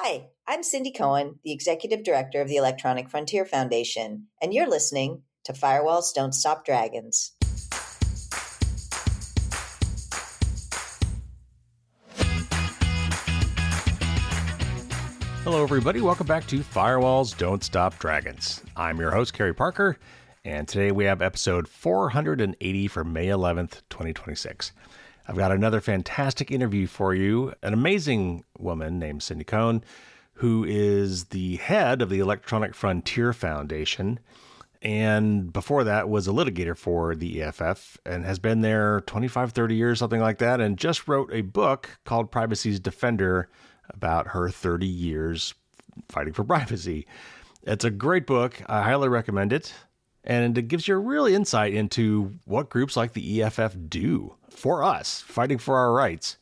Hi, I'm Cindy Cohn, the Executive Director of the Electronic Frontier Foundation, and you're listening to Firewalls Don't Stop Dragons. Hello, everybody. Welcome back to Firewalls Don't Stop Dragons. I'm your host, Kerry Parker, and today we have episode 480 for May 11th, 2026. I've got another fantastic interview for you. An amazing woman named Cindy Cohn, who is the head of the Electronic Frontier Foundation, and before that was a litigator for the EFF and has been there 25, 30 years, something like that, and just wrote a book called Privacy's Defender about her 30 years fighting for privacy. It's a great book. I highly recommend it. And it gives you a real insight into what groups like the EFF do for us, fighting for our rights.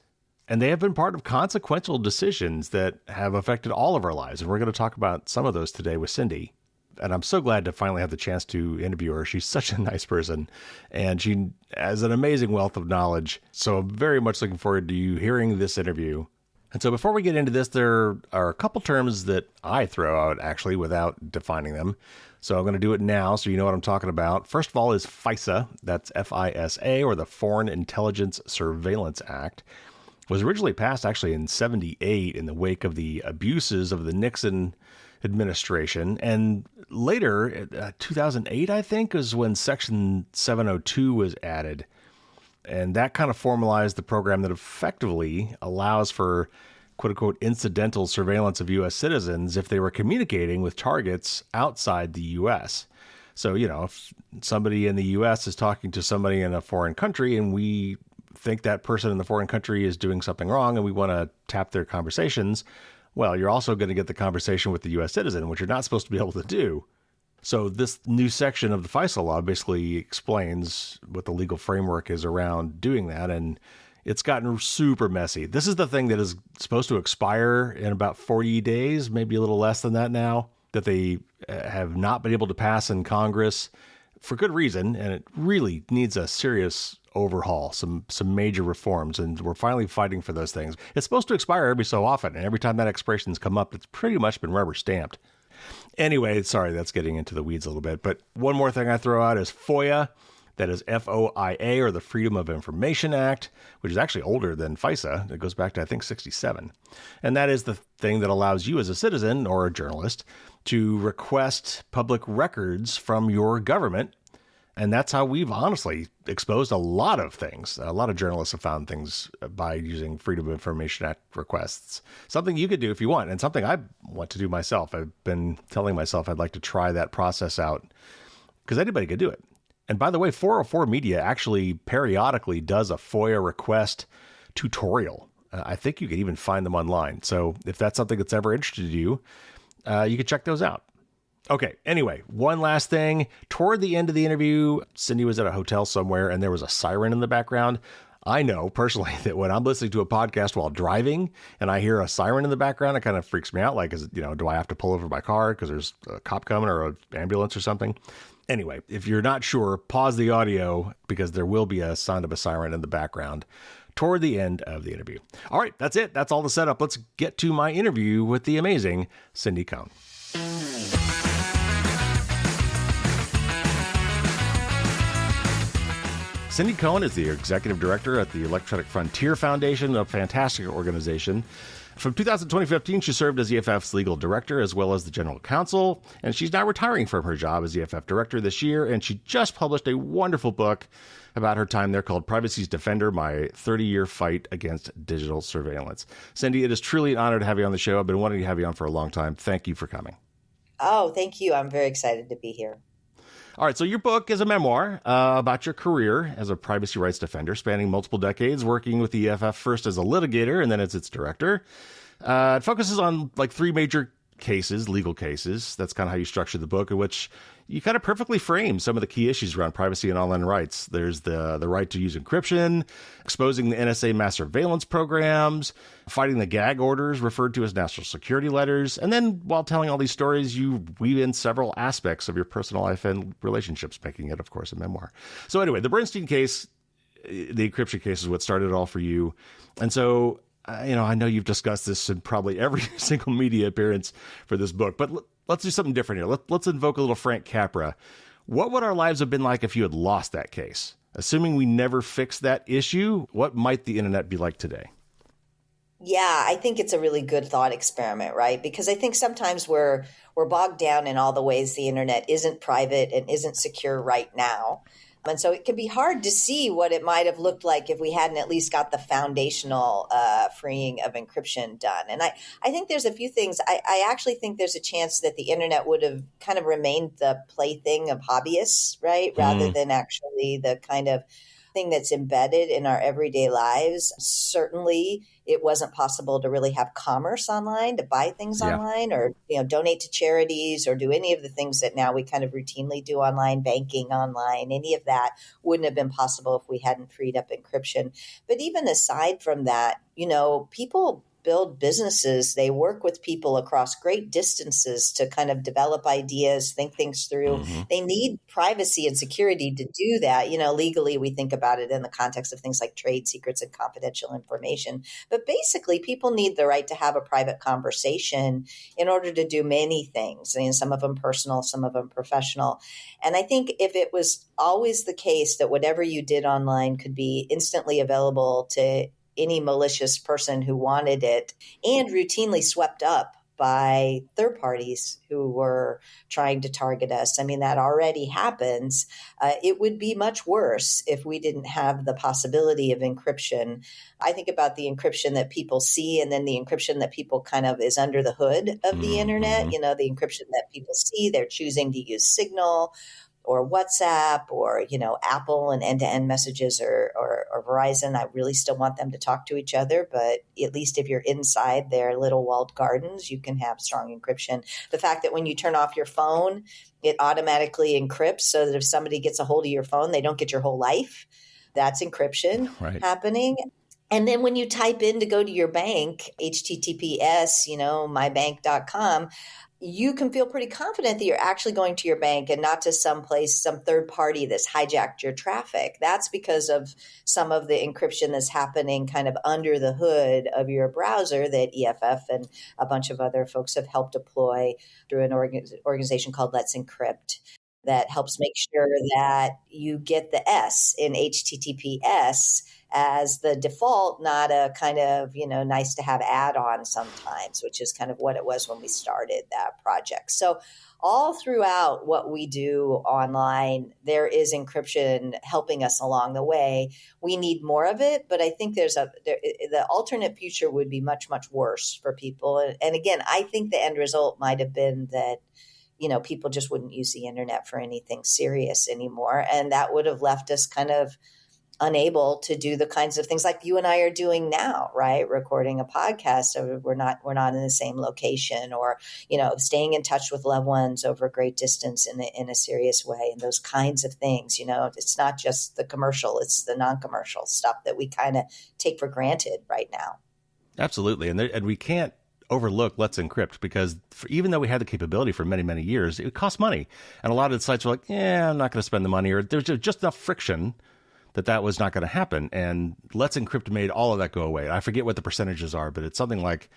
And they have been part of consequential decisions that have affected all of our lives. And we're going to talk about some of those today with Cindy. And I'm so glad to finally have the chance to interview her. She's such a nice person, and she has an amazing wealth of knowledge. So I'm very much looking forward to you hearing this interview. And so before we get into this, there are a couple terms that I throw out actually without defining them. So I'm going to do it now so you know what I'm talking about. First of all is FISA, that's F-I-S-A, or the Foreign Intelligence Surveillance Act. It was originally passed actually in 1978 in the wake of the abuses of the Nixon administration. And later, 2008, I think, is when Section 702 was added. And that kind of formalized the program that effectively allows for quote-unquote incidental surveillance of U.S. citizens if they were communicating with targets outside the U.S. So, you know, if somebody in the U.S. is talking to somebody in a foreign country and we think that person in the foreign country is doing something wrong and we want to tap their conversations, well, you're also going to get the conversation with the U.S. citizen, which you're not supposed to be able to do. So this new section of the FISA law basically explains what the legal framework is around doing that, and it's gotten super messy. This is the thing that is supposed to expire in about 40 days, maybe a little less than that now, that they have not been able to pass in Congress for good reason, and it really needs a serious overhaul, some major reforms, and we're finally fighting for those things. It's supposed to expire every so often, and every time that expiration's come up, it's pretty much been rubber stamped. Anyway, sorry, that's getting into the weeds a little bit. But one more thing I throw out is FOIA. That is FOIA, or the Freedom of Information Act, which is actually older than FISA. It goes back to, I think, 1967. And that is the thing that allows you as a citizen or a journalist to request public records from your government. And that's how we've honestly exposed a lot of things. A lot of journalists have found things by using Freedom of Information Act requests. Something you could do if you want, and something I want to do myself. I've been telling myself I'd like to try that process out because anybody could do it. And by the way, 404 Media actually periodically does a FOIA request tutorial. I think you can even find them online. So if that's something that's ever interested you, you can check those out. Okay, anyway, one last thing. Toward the end of the interview, Cindy was at a hotel somewhere and there was a siren in the background. I know personally that when I'm listening to a podcast while driving and I hear a siren in the background, it kind of freaks me out. Like, do I have to pull over my car because there's a cop coming or an ambulance or something? Anyway, if you're not sure, pause the audio because there will be a sound of a siren in the background toward the end of the interview. All right, that's it. That's all the setup. Let's get to my interview with the amazing Cindy Cohn. Cindy Cohn is the executive director at the Electronic Frontier Foundation, a fantastic organization. From 2000 to 2015, she served as EFF's legal director as well as the general counsel, and she's now retiring from her job as EFF director this year, and she just published a wonderful book about her time there called Privacy's Defender, My 30-Year Fight Against Digital Surveillance. Cindy, it is truly an honor to have you on the show. I've been wanting to have you on for a long time. Thank you for coming. Oh, thank you. I'm very excited to be here. All right, so your book is a memoir about your career as a privacy rights defender, spanning multiple decades, working with the EFF first as a litigator and then as its director. It focuses on like three major cases, legal cases. That's kind of how you structure the book, in which you kind of perfectly frame some of the key issues around privacy and online rights. There's the right to use encryption, exposing the NSA mass surveillance programs, fighting the gag orders referred to as national security letters. And then while telling all these stories, you weave in several aspects of your personal life and relationships, making it, of course, a memoir. So anyway, the Bernstein case, the encryption case is what started it all for you. And so I know you've discussed this in probably every single media appearance for this book, but let's do something different here. Let's invoke a little Frank Capra. What would our lives have been like if you had lost that case? Assuming we never fixed that issue, what might the internet be like today? Yeah, I think it's a really good thought experiment, right? Because I think sometimes we're bogged down in all the ways the internet isn't private and isn't secure right now. And so it can be hard to see what it might have looked like if we hadn't at least got the foundational freeing of encryption done. And I think there's a few things. I actually think there's a chance that the internet would have kind of remained the plaything of hobbyists, right? Rather than actually the kind of thing that's embedded in our everyday lives. Certainly, it wasn't possible to really have commerce online, to buy things online, or donate to charities, or do any of the things that now we kind of routinely do online, banking online. Any of that wouldn't have been possible if we hadn't freed up encryption. But even aside from that, people build businesses. They work with people across great distances to kind of develop ideas, think things through. They need privacy and security to do that. Legally, we think about it in the context of things like trade secrets and confidential information. But basically, people need the right to have a private conversation in order to do many things. Some of them personal, some of them professional. And I think if it was always the case that whatever you did online could be instantly available to any malicious person who wanted it and routinely swept up by third parties who were trying to target us. That already happens. It would be much worse if we didn't have the possibility of encryption. I think about the encryption that people see and then the encryption that people kind of is under the hood of the internet. The encryption that people see, they're choosing to use Signal or WhatsApp or, Apple and end-to-end messages or Verizon. I really still want them to talk to each other, but at least if you're inside their little walled gardens, you can have strong encryption. The fact that when you turn off your phone, it automatically encrypts so that if somebody gets a hold of your phone, they don't get your whole life. That's encryption happening. And then when you type in to go to your bank, HTTPS, mybank.com, you can feel pretty confident that you're actually going to your bank and not to some place, some third party that's hijacked your traffic. That's because of some of the encryption that's happening kind of under the hood of your browser that EFF and a bunch of other folks have helped deploy through an organization called Let's Encrypt that helps make sure that you get the S in HTTPS as the default, not a kind of, nice to have add-on sometimes, which is kind of what it was when we started that project. So all throughout what we do online, there is encryption helping us along the way. We need more of it, but I think the alternate future would be much, much worse for people. And again, I think the end result might have been that people just wouldn't use the internet for anything serious anymore. And that would have left us kind of unable to do the kinds of things like you and I are doing now, right? Recording a podcast. So we're not in the same location, or, staying in touch with loved ones over a great distance in a serious way. And those kinds of things, it's not just the commercial, it's the non-commercial stuff that we kind of take for granted right now. Absolutely. And we can't overlook Let's Encrypt because even though we had the capability for many, many years, it cost money. And a lot of the sites were like, I'm not going to spend the money, or there's just enough friction that was not going to happen. And Let's Encrypt made all of that go away. I forget what the percentages are, but it's something like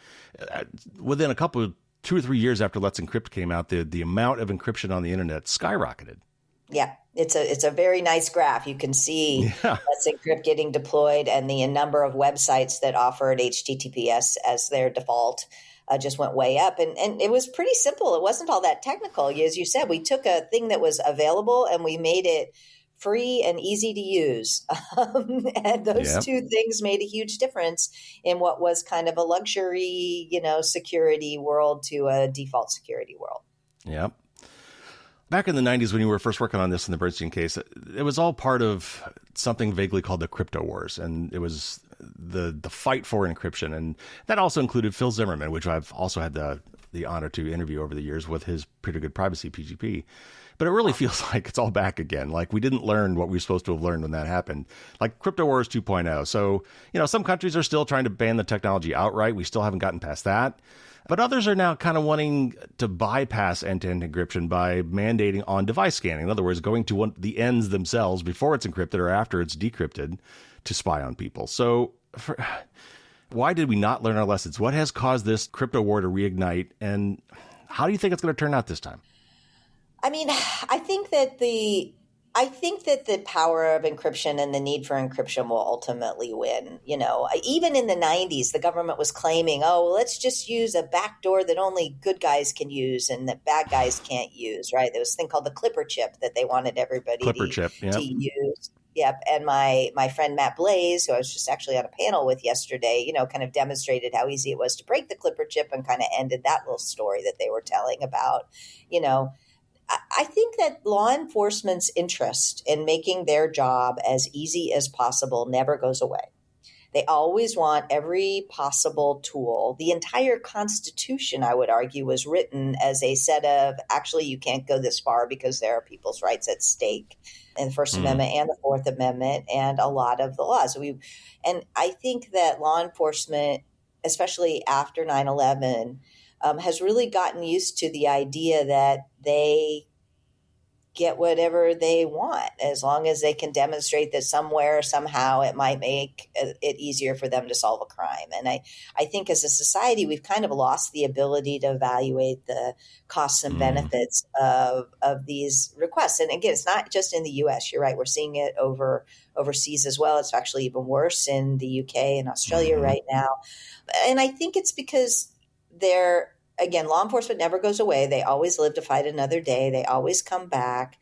within 2 or 3 years after Let's Encrypt came out, the amount of encryption on the internet skyrocketed. Yeah, it's a very nice graph. You can see Let's Encrypt getting deployed, and the number of websites that offered HTTPS as their default just went way up. And it was pretty simple. It wasn't all that technical. As you said, we took a thing that was available and we made it free and easy to use. And those two things made a huge difference in what was kind of a luxury, security world to a default security world. Yep. Back in the 90s, when you were first working on this in the Bernstein case, it was all part of something vaguely called the crypto wars. And it was the fight for encryption. And that also included Phil Zimmermann, which I've also had the honor to interview over the years with his Pretty Good Privacy, PGP. But it really feels like it's all back again. Like we didn't learn what we were supposed to have learned when that happened. Like Crypto Wars 2.0. So, some countries are still trying to ban the technology outright. We still haven't gotten past that. But others are now kind of wanting to bypass end-to-end encryption by mandating on-device scanning. In other words, going to the ends themselves before it's encrypted or after it's decrypted to spy on people. So Why did we not learn our lessons? What has caused this crypto war to reignite? And how do you think it's going to turn out this time? I mean, I think that the power of encryption and the need for encryption will ultimately win. Even in the 90s, the government was claiming, oh, well, let's just use a backdoor that only good guys can use and that bad guys can't use, right? There was a thing called the Clipper chip that they wanted everybody Clipper chip, yeah. to use. Yep. And my friend Matt Blaze, who I was just actually on a panel with yesterday, kind of demonstrated how easy it was to break the Clipper chip and kind of ended that little story that they were telling about, I think that law enforcement's interest in making their job as easy as possible never goes away. They always want every possible tool. The entire Constitution, I would argue, was written as a set of, actually, you can't go this far because there are people's rights at stake in the First Amendment and the Fourth Amendment and a lot of the laws. And I think that law enforcement, especially after 9/11, has really gotten used to the idea that they get whatever they want as long as they can demonstrate that somewhere, somehow it might make it easier for them to solve a crime. And I think as a society, we've kind of lost the ability to evaluate the costs and benefits of these requests. And again, it's not just in the US. You're right. We're seeing it overseas as well. It's actually even worse in the UK and Australia right now. And I think it's because again, law enforcement never goes away. They always live to fight another day. They always come back.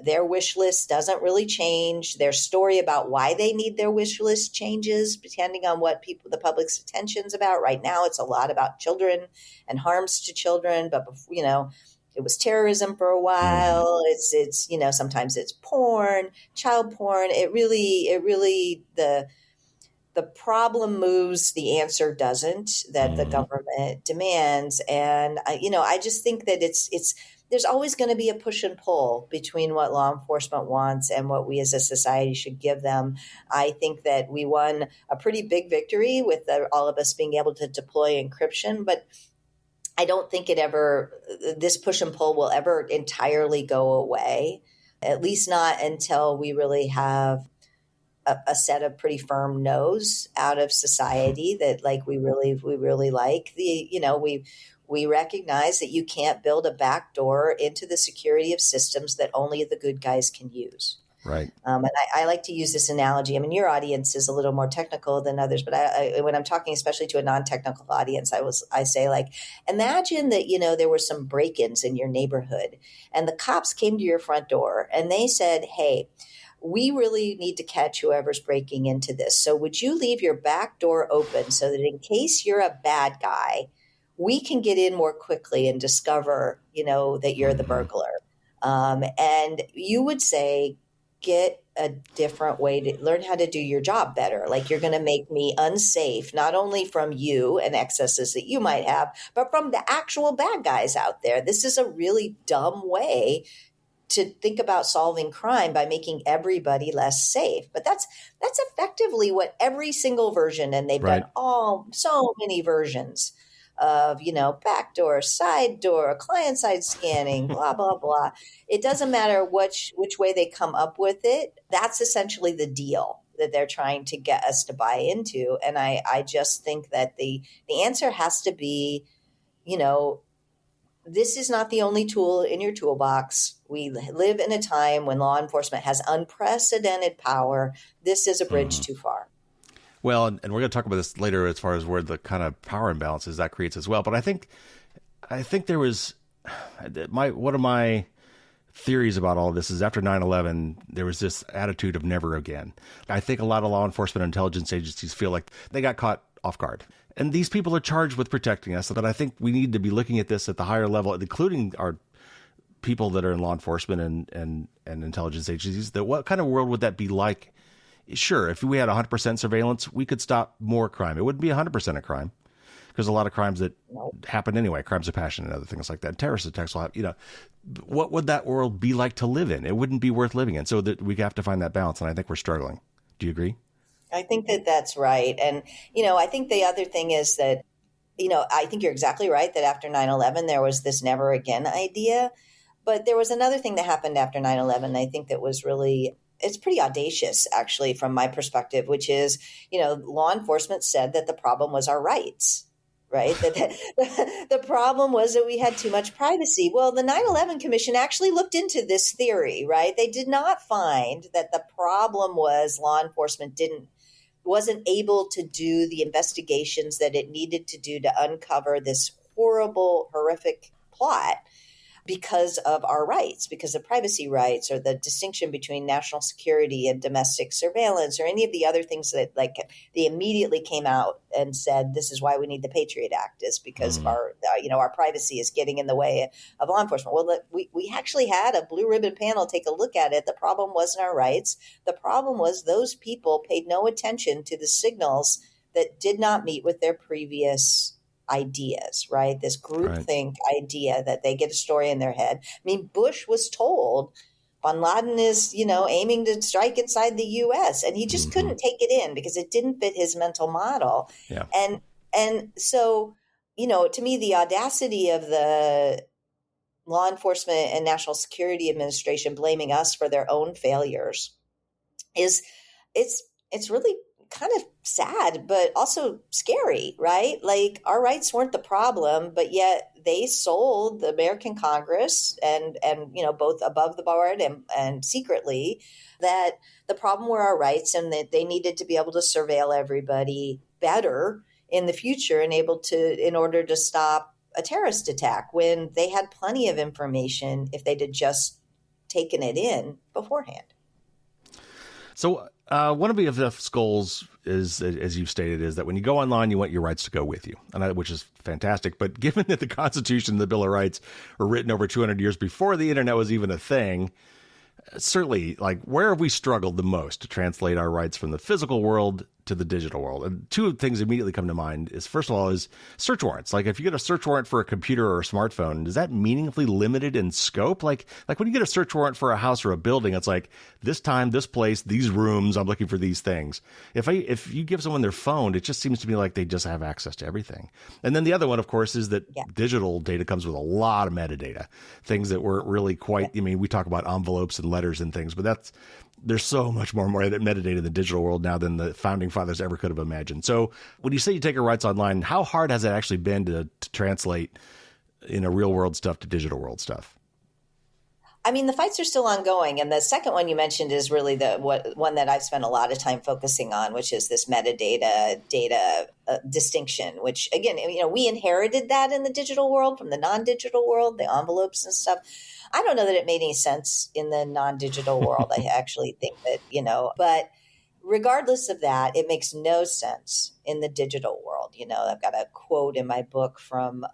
Their wish list doesn't really change. Their story about why they need their wish list changes depending on what the public's attention's about. Right now, it's a lot about children and harms to children. But it was terrorism for a while. It's sometimes it's porn, child porn. It really the problem moves, the answer doesn't, that the government demands. And, I just think that there's always going to be a push and pull between what law enforcement wants and what we as a society should give them. I think that we won a pretty big victory with all of us being able to deploy encryption, but I don't think this push and pull will ever entirely go away, at least not until we really have a set of pretty firm no's out of society that we really like. We recognize that you can't build a backdoor into the security of systems that only the good guys can use. Right. And I like to use this analogy. I mean, your audience is a little more technical than others, but when I'm talking especially to a non-technical audience, I say imagine that, there were some break-ins in your neighborhood and the cops came to your front door and they said, hey, we really need to catch whoever's breaking into this. So would you leave your back door open so that in case you're a bad guy, we can get in more quickly and discover, that you're the burglar. And you would say, get a different way to learn how to do your job better. You're going to make me unsafe, not only from you and excesses that you might have, but from the actual bad guys out there. This is a really dumb way to think about solving crime by making everybody less safe. But that's effectively what every single version, and they've done so many versions of, backdoor, side door, client side scanning, blah, blah, blah. It doesn't matter which way they come up with it. That's essentially the deal that they're trying to get us to buy into. And I just think that the answer has to be, this is not the only tool in your toolbox. We live in a time when law enforcement has unprecedented power. This is a bridge too far. Well, and we're going to talk about this later as far as where the kind of power imbalances that creates as well. But I think there was one of my theories about all of this is after 9/11, there was this attitude of never again. I think a lot of law enforcement and intelligence agencies feel like they got caught off guard. And these people are charged with protecting us. So that I think we need to be looking at this at the higher level, including our people that are in law enforcement and intelligence agencies, that what kind of world would that be like? Sure, if we had 100% surveillance, we could stop more crime. It wouldn't be 100% of crime because a lot of crimes that happen anyway, crimes of passion and other things like that, terrorist attacks will have, what would that world be like to live in? It wouldn't be worth living in. So that we have to find that balance. And I think we're struggling. Do you agree? I think that that's right. And, I think the other thing is that, I think you're exactly right that after 9/11, there was this never again idea. But there was another thing that happened after 9/11. I think that was really it's pretty audacious, actually, from my perspective, which is, law enforcement said that the problem was our rights, right? That the problem was that we had too much privacy. Well, the 9/11 Commission actually looked into this theory, right? They did not find that the problem was law enforcement wasn't able to do the investigations that it needed to do to uncover this horrible, horrific plot because of our rights, because of privacy rights, or the distinction between national security and domestic surveillance, or any of the other things that they immediately came out and said, this is why we need the Patriot Act, is because of our privacy is getting in the way of law enforcement. Well, we actually had a blue ribbon panel take a look at it. The problem wasn't our rights. The problem was those people paid no attention to the signals that did not meet with their previous ideas, right? This groupthink idea that they get a story in their head. I mean, Bush was told Bin Laden is, aiming to strike inside the U.S. and he just couldn't take it in because it didn't fit his mental model. Yeah. And so, to me, the audacity of the law enforcement and National Security Administration blaming us for their own failures it's really kind of sad, but also scary, right? Like, our rights weren't the problem, but yet they sold the American Congress and both above the board and secretly, that the problem were our rights and that they needed to be able to surveil everybody better in the future in order to stop a terrorist attack, when they had plenty of information if they'd just taken it in beforehand. So one of BFF's goals is, as you've stated, is that when you go online, you want your rights to go with you, which is fantastic. But given that the Constitution and the Bill of Rights were written over 200 years before the internet was even a thing, certainly, where have we struggled the most to translate our rights from the physical world to the digital world? And two things immediately come to mind is, first of all, is search warrants. Like, if you get a search warrant for a computer or a smartphone, is that meaningfully limited in scope? Like when you get a search warrant for a house or a building, it's like, this time, this place, these rooms, I'm looking for these things. If you give someone their phone, it just seems to me like they just have access to everything. And then the other one, of course, is that digital data comes with a lot of metadata, things that weren't really quite, we talk about envelopes and letters and things, but there's so much more metadata in the digital world now than the founding fathers ever could have imagined. So when you say you take your rights online, how hard has it actually been to translate real world stuff to digital world stuff? The fights are still ongoing. And the second one you mentioned is really one that I've spent a lot of time focusing on, which is this metadata data distinction, which, again, we inherited that in the digital world from the non-digital world, the envelopes and stuff. I don't know that it made any sense in the non-digital world. I actually think that, but regardless of that, it makes no sense in the digital world. I've got a quote in my book from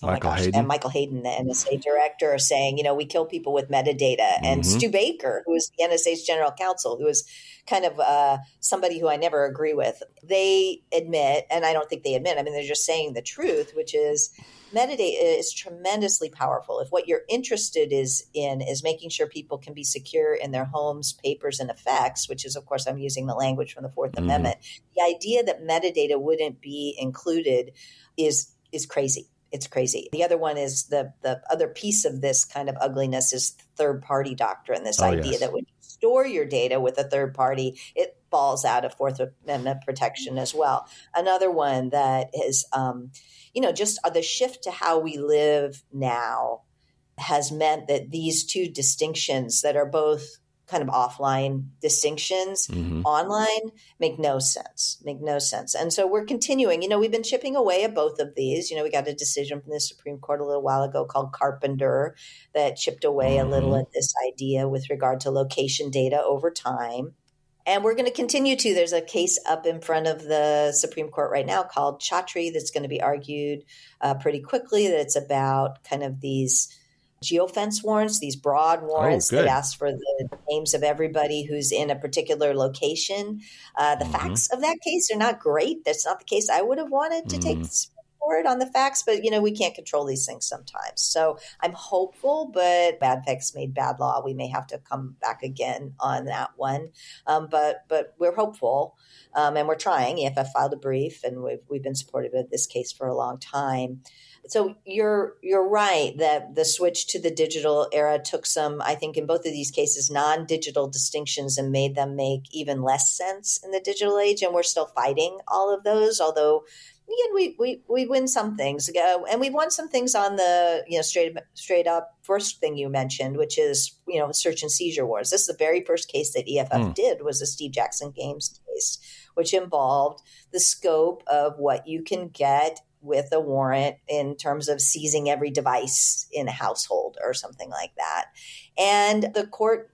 Michael Hayden, the NSA director, saying, we kill people with metadata. And Stu Baker, who is the NSA's general counsel, who is kind of somebody who I never agree with, they admit, and I don't think they admit, they're just saying the truth, which is metadata is tremendously powerful. If what you're interested in is making sure people can be secure in their homes, papers, and effects, which is, of course, I'm using the language from the Fourth Amendment, the idea that metadata wouldn't be included is crazy. It's crazy. The other one is the other piece of this kind of ugliness is third-party doctrine, this idea that when you store your data with a third party, it falls out of Fourth Amendment protection as well. Another one that is, just the shift to how we live now has meant that these two distinctions that are both kind of offline distinctions online make no sense. And so we're continuing, we've been chipping away at both of these. We got a decision from the Supreme Court a little while ago called Carpenter that chipped away a little at this idea with regard to location data over time. And we're going to continue to. There's a case up in front of the Supreme Court right now called Chatri that's going to be argued pretty quickly. That's about kind of these geofence warrants, these broad warrants that ask for the names of everybody who's in a particular location. The facts of that case are not great. That's not the case I would have wanted to take this court on the facts, but, we can't control these things sometimes. So I'm hopeful, but bad facts made bad law. We may have to come back again on that one. But we're hopeful, and we're trying. EFF filed a brief, and we've been supportive of this case for a long time. So you're right that the switch to the digital era took some, I think in both of these cases, non-digital distinctions and made them make even less sense in the digital age. And we're still fighting all of those, although again, we win some things, and we've won some things on the straight up first thing you mentioned, which is search and seizure warrants. This is the very first case that EFF did, was the Steve Jackson Games case, which involved the scope of what you can get with a warrant in terms of seizing every device in a household or something like that. And the court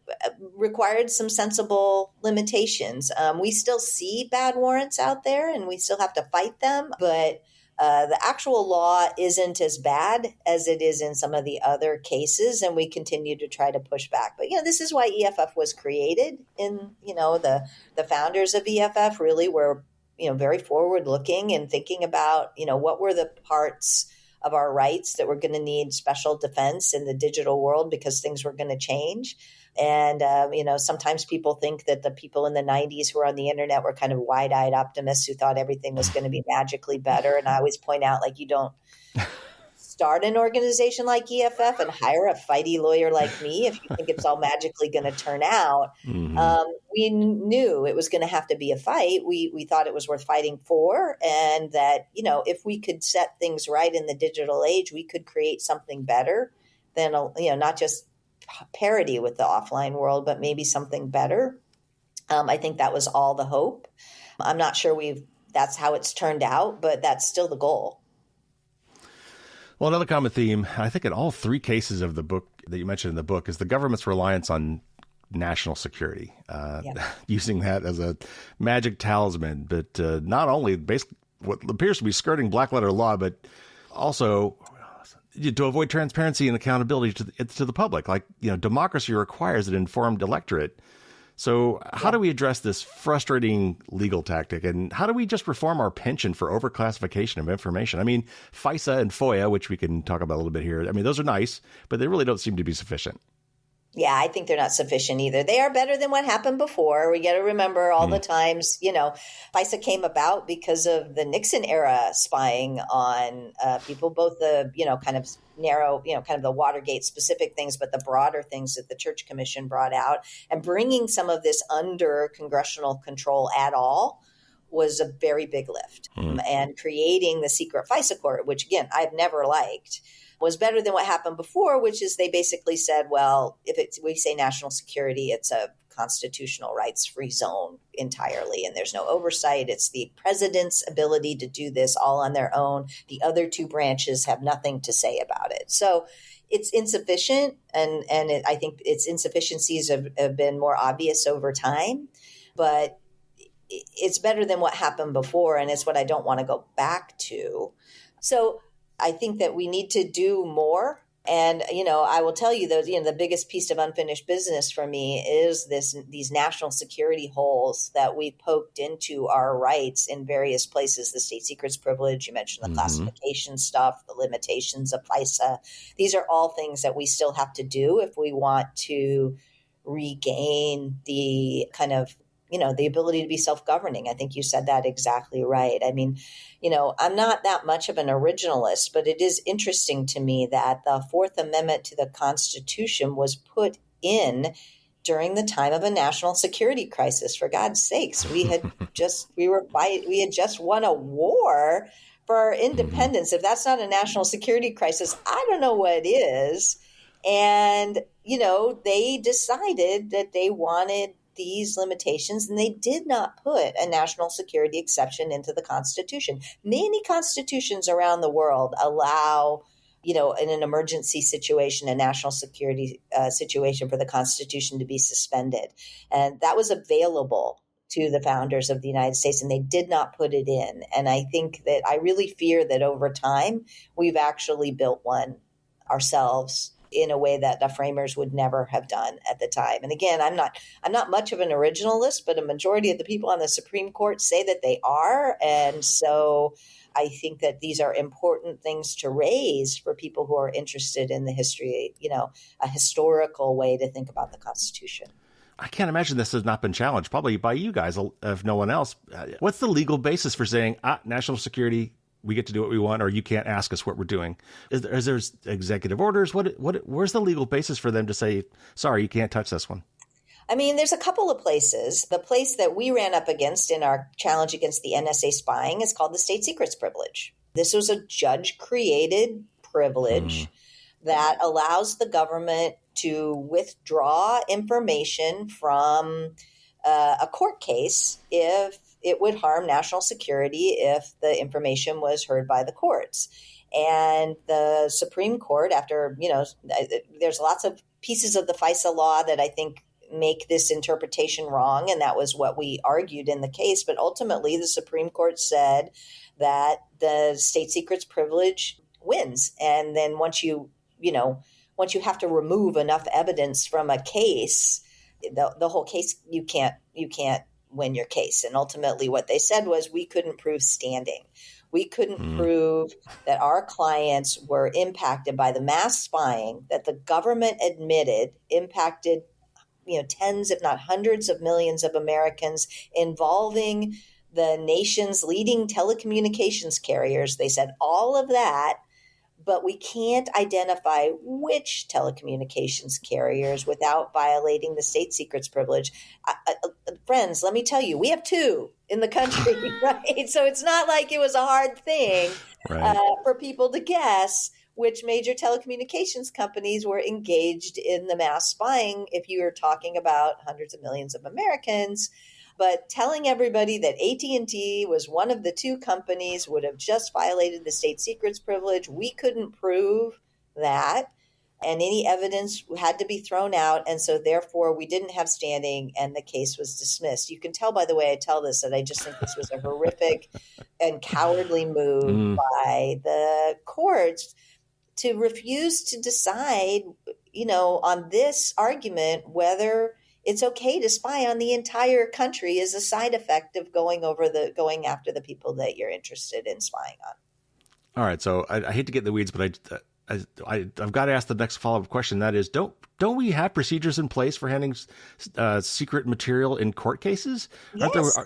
required some sensible limitations. We still see bad warrants out there and we still have to fight them, but the actual law isn't as bad as it is in some of the other cases, and we continue to try to push back. But, this is why EFF was created. The founders of EFF really were very forward looking and thinking about, what were the parts of our rights that were going to need special defense in the digital world because things were going to change. And, sometimes people think that the people in the 90s who were on the internet were kind of wide-eyed optimists who thought everything was going to be magically better. And I always point out, you don't start an organization like EFF and hire a fighty lawyer like me if you think it's all magically going to turn out. We knew it was going to have to be a fight. We thought it was worth fighting for, and that, if we could set things right in the digital age, we could create something better than, not just parity with the offline world, but maybe something better. I think that was all the hope. I'm not sure that's how it's turned out, but that's still the goal. Well, another common theme, I think in all three cases of the book that you mentioned in the book, is the government's reliance on national security, using that as a magic talisman. But not only basically what appears to be skirting black letter law, but also to avoid transparency and accountability to the public. Democracy requires an informed electorate. So how do we address this frustrating legal tactic? And how do we just reform our penchant for overclassification of information? I mean, FISA and FOIA, which we can talk about a little bit here, those are nice, but they really don't seem to be sufficient. Yeah, I think they're not sufficient either. They are better than what happened before. We got to remember all the times, FISA came about because of the Nixon era spying on people, both the, kind of narrow, kind of the Watergate specific things, but the broader things that the Church Commission brought out, and bringing some of this under congressional control at all was a very big lift. And creating the secret FISA court, which again, I've never liked, was better than what happened before, which is they basically said, well, we say national security, it's a constitutional rights free zone entirely, and there's no oversight. It's the president's ability to do this all on their own. The other two branches have nothing to say about it. So it's insufficient, and I think its insufficiencies have been more obvious over time, but it's better than what happened before, and it's what I don't want to go back to. So I think that we need to do more. And, I will tell you that, the biggest piece of unfinished business for me is these national security holes that we poked into our rights in various places. The state secrets privilege, you mentioned the classification stuff, the limitations of FISA. These are all things that we still have to do if we want to regain the kind of the ability to be self-governing. I think you said that exactly right. I mean, I'm not that much of an originalist, but it is interesting to me that the Fourth Amendment to the Constitution was put in during the time of a national security crisis. For God's sakes, we had just won a war for our independence. If that's not a national security crisis, I don't know what is. And, they decided that they wanted these limitations, and they did not put a national security exception into the Constitution. Many constitutions around the world allow, in an emergency situation, a national security situation, for the Constitution to be suspended. And that was available to the founders of the United States, and they did not put it in. And I think that I really fear that over time, we've actually built one ourselves in a way that the framers would never have done at the time. And again, I'm not much of an originalist, but a majority of the people on the Supreme Court say that they are. And so I think that these are important things to raise for people who are interested in the history, a historical way to think about the Constitution. I can't imagine this has not been challenged, probably by you guys, if no one else. What's the legal basis for saying, national security, we get to do what we want, or you can't ask us what we're doing? Is there executive orders? Where's the legal basis for them to say, sorry, you can't touch this one? I mean, there's a couple of places. The place that we ran up against in our challenge against the NSA spying is called the state secrets privilege. This was a judge-created privilege that allows the government to withdraw information from a court case if it would harm national security if the information was heard by the courts. And the Supreme Court, after, there's lots of pieces of the FISA law that I think make this interpretation wrong, and that was what we argued in the case. But ultimately, the Supreme Court said that the state secrets privilege wins. And then once you have to remove enough evidence from a case, the whole case, you can't win your case. And ultimately, what they said was we couldn't prove standing. We couldn't prove that our clients were impacted by the mass spying that the government admitted impacted tens, if not hundreds of millions of Americans, involving the nation's leading telecommunications carriers. They said all of that, but we can't identify which telecommunications carriers without violating the state secrets privilege. Friends, let me tell you, we have two in the country, right? So it's not like it was a hard thing for people to guess which major telecommunications companies were engaged in the mass spying if you are talking about hundreds of millions of Americans. But telling everybody that AT&T was one of the two companies would have just violated the state secrets privilege. We couldn't prove that, and any evidence had to be thrown out. And so therefore we didn't have standing and the case was dismissed. You can tell by the way I tell this that I just think this was a horrific and cowardly move by the courts to refuse to decide, on this argument, whether it's okay to spy on the entire country as a side effect of going after the people that you're interested in spying on. All right. So I hate to get in the weeds, but I've got to ask the next follow-up question. That is, don't we have procedures in place for handling secret material in court cases? Yes.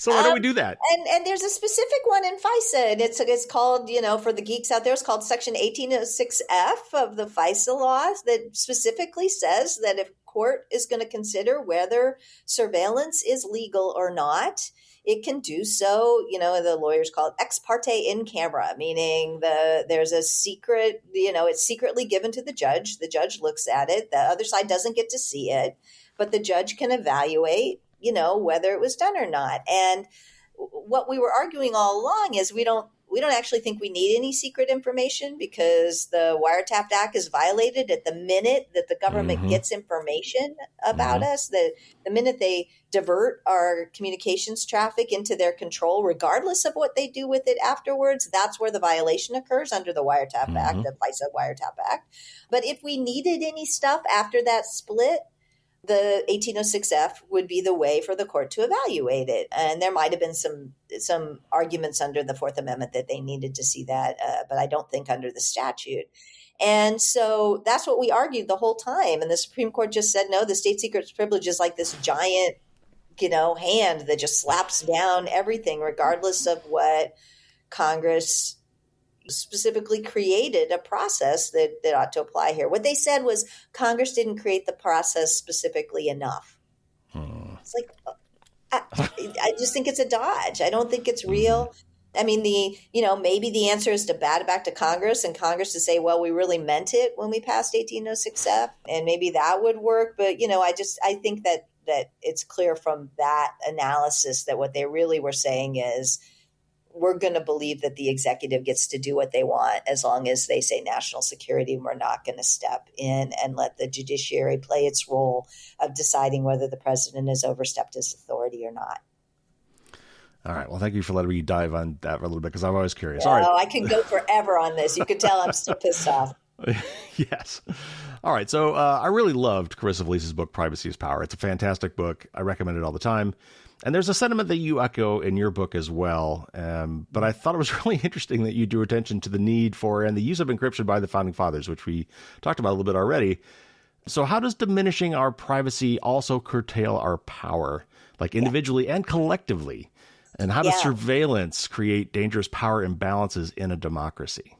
So why don't we do that? And there's a specific one in FISA, and it's called, for the geeks out there, it's called Section 1806F of the FISA laws that specifically says that if court is going to consider whether surveillance is legal or not, it can do so, the lawyers call it ex parte in camera, meaning there's a secret, it's secretly given to the judge. The judge looks at it. The other side doesn't get to see it, but the judge can evaluate whether it was done or not. And what we were arguing all along is we don't actually think we need any secret information because the Wiretap Act is violated at the minute that the government gets information about us, the minute they divert our communications traffic into their control, regardless of what they do with it afterwards. That's where the violation occurs under the Wiretap Act, the FISA Wiretap Act. But if we needed any stuff after that split, the 1806F would be the way for the court to evaluate it. And there might have been some arguments under the Fourth Amendment that they needed to see that, but I don't think under the statute. And so that's what we argued the whole time. And the Supreme Court just said, no, the state secrets privilege is like this giant, hand that just slaps down everything, regardless of what Congress specifically created a process that ought to apply here. What they said was Congress didn't create the process specifically enough. It's like, I just think it's a dodge. I don't think it's real. I mean, maybe the answer is to bat it back to Congress and Congress to say, well, we really meant it when we passed 1806F, and maybe that would work. But, I think that it's clear from that analysis that what they really were saying is, we're going to believe that the executive gets to do what they want as long as they say national security, and we're not going to step in and let the judiciary play its role of deciding whether the president has overstepped his authority or not. All right. Well, thank you for letting me dive on that for a little bit because I'm always curious. Oh, all right. I can go forever on this. You can tell I'm still pissed off. Yes. All right. So I really loved Carissa Felice's book, Privacy is Power. It's a fantastic book. I recommend it all the time. And there's a sentiment that you echo in your book as well. But I thought it was really interesting that you drew attention to the need for and the use of encryption by the founding fathers, which we talked about a little bit already. So how does diminishing our privacy also curtail our power, like individually and collectively? And how does surveillance create dangerous power imbalances in a democracy?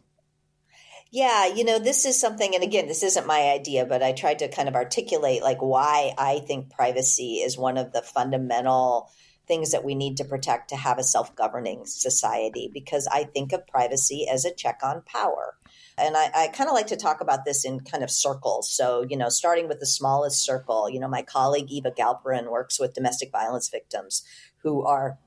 Yeah, this is something, and again, this isn't my idea, but I tried to kind of articulate like why I think privacy is one of the fundamental things that we need to protect to have a self-governing society, because I think of privacy as a check on power. And I kind of like to talk about this in kind of circles. So, starting with the smallest circle, my colleague Eva Galperin works with domestic violence victims who are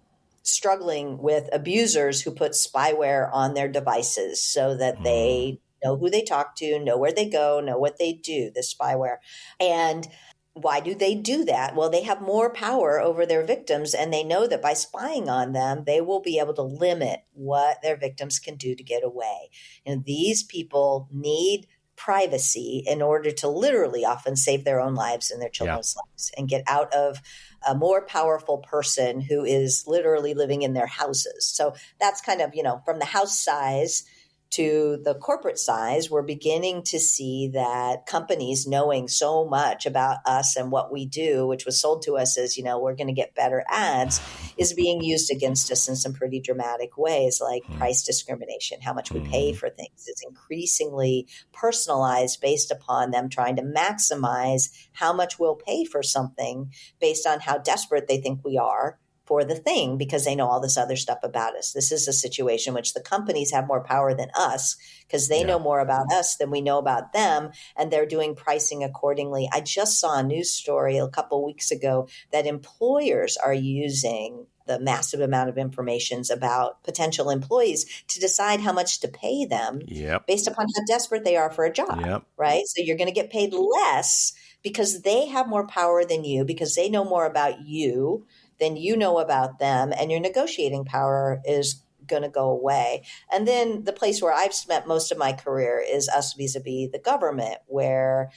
struggling with abusers who put spyware on their devices so that they know who they talk to, know where they go, know what they do, the spyware. And why do they do that? Well, they have more power over their victims, and they know that by spying on them, they will be able to limit what their victims can do to get away. And these people need privacy in order to literally often save their own lives and their children's lives and get out of a more powerful person who is literally living in their houses. So that's kind of, from the house size to the corporate size, we're beginning to see that companies knowing so much about us and what we do, which was sold to us as, we're going to get better ads, is being used against us in some pretty dramatic ways, like price discrimination. How much we pay for things is increasingly personalized based upon them trying to maximize how much we'll pay for something based on how desperate they think we are for the thing, because they know all this other stuff about us. This is a situation in which the companies have more power than us because they know more about us than we know about them, and they're doing pricing accordingly. I just saw a news story a couple of weeks ago that employers are using the massive amount of information about potential employees to decide how much to pay them based upon how desperate they are for a job, right? So you're going to get paid less because they have more power than you, because they know more about you than you know about them, and your negotiating power is going to go away. And then the place where I've spent most of my career is us vis-a-vis the government, where,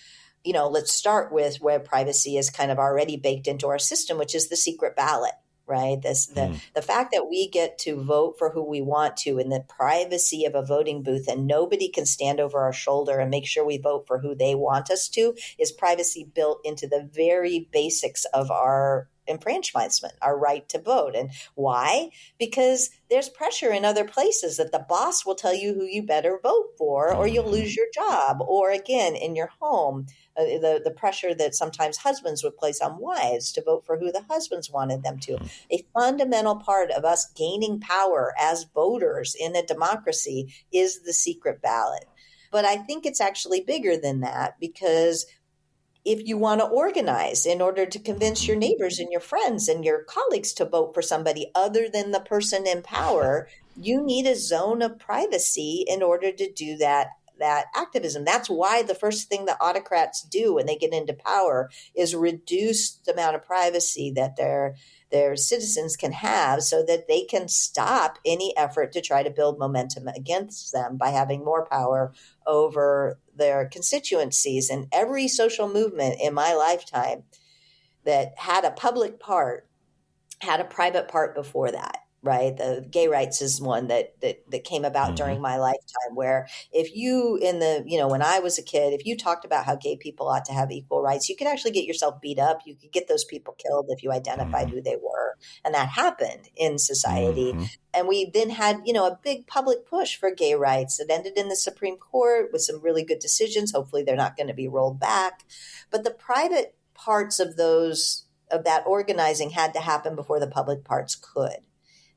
let's start with where privacy is kind of already baked into our system, which is the secret ballot. Right. The fact that we get to vote for who we want to in the privacy of a voting booth, and nobody can stand over our shoulder and make sure we vote for who they want us to, is privacy built into the very basics of our enfranchisement, our right to vote. And why? Because there's pressure in other places that the boss will tell you who you better vote for, or you'll lose your job. Or again, in your home, the pressure that sometimes husbands would place on wives to vote for who the husbands wanted them to. A fundamental part of us gaining power as voters in a democracy is the secret ballot. But I think it's actually bigger than that, because if you want to organize in order to convince your neighbors and your friends and your colleagues to vote for somebody other than the person in power, you need a zone of privacy in order to do that activism. That's why the first thing that autocrats do when they get into power is reduce the amount of privacy that their citizens can have, so that they can stop any effort to try to build momentum against them by having more power over their constituencies. And every social movement in my lifetime that had a public part had a private part before that. Right. The gay rights is one that came about during my lifetime, where if you when I was a kid, if you talked about how gay people ought to have equal rights, you could actually get yourself beat up. You could get those people killed if you identified who they were. And that happened in society. And we then had, a big public push for gay rights that ended in the Supreme Court with some really good decisions. Hopefully they're not going to be rolled back. But the private parts of that organizing had to happen before the public parts could.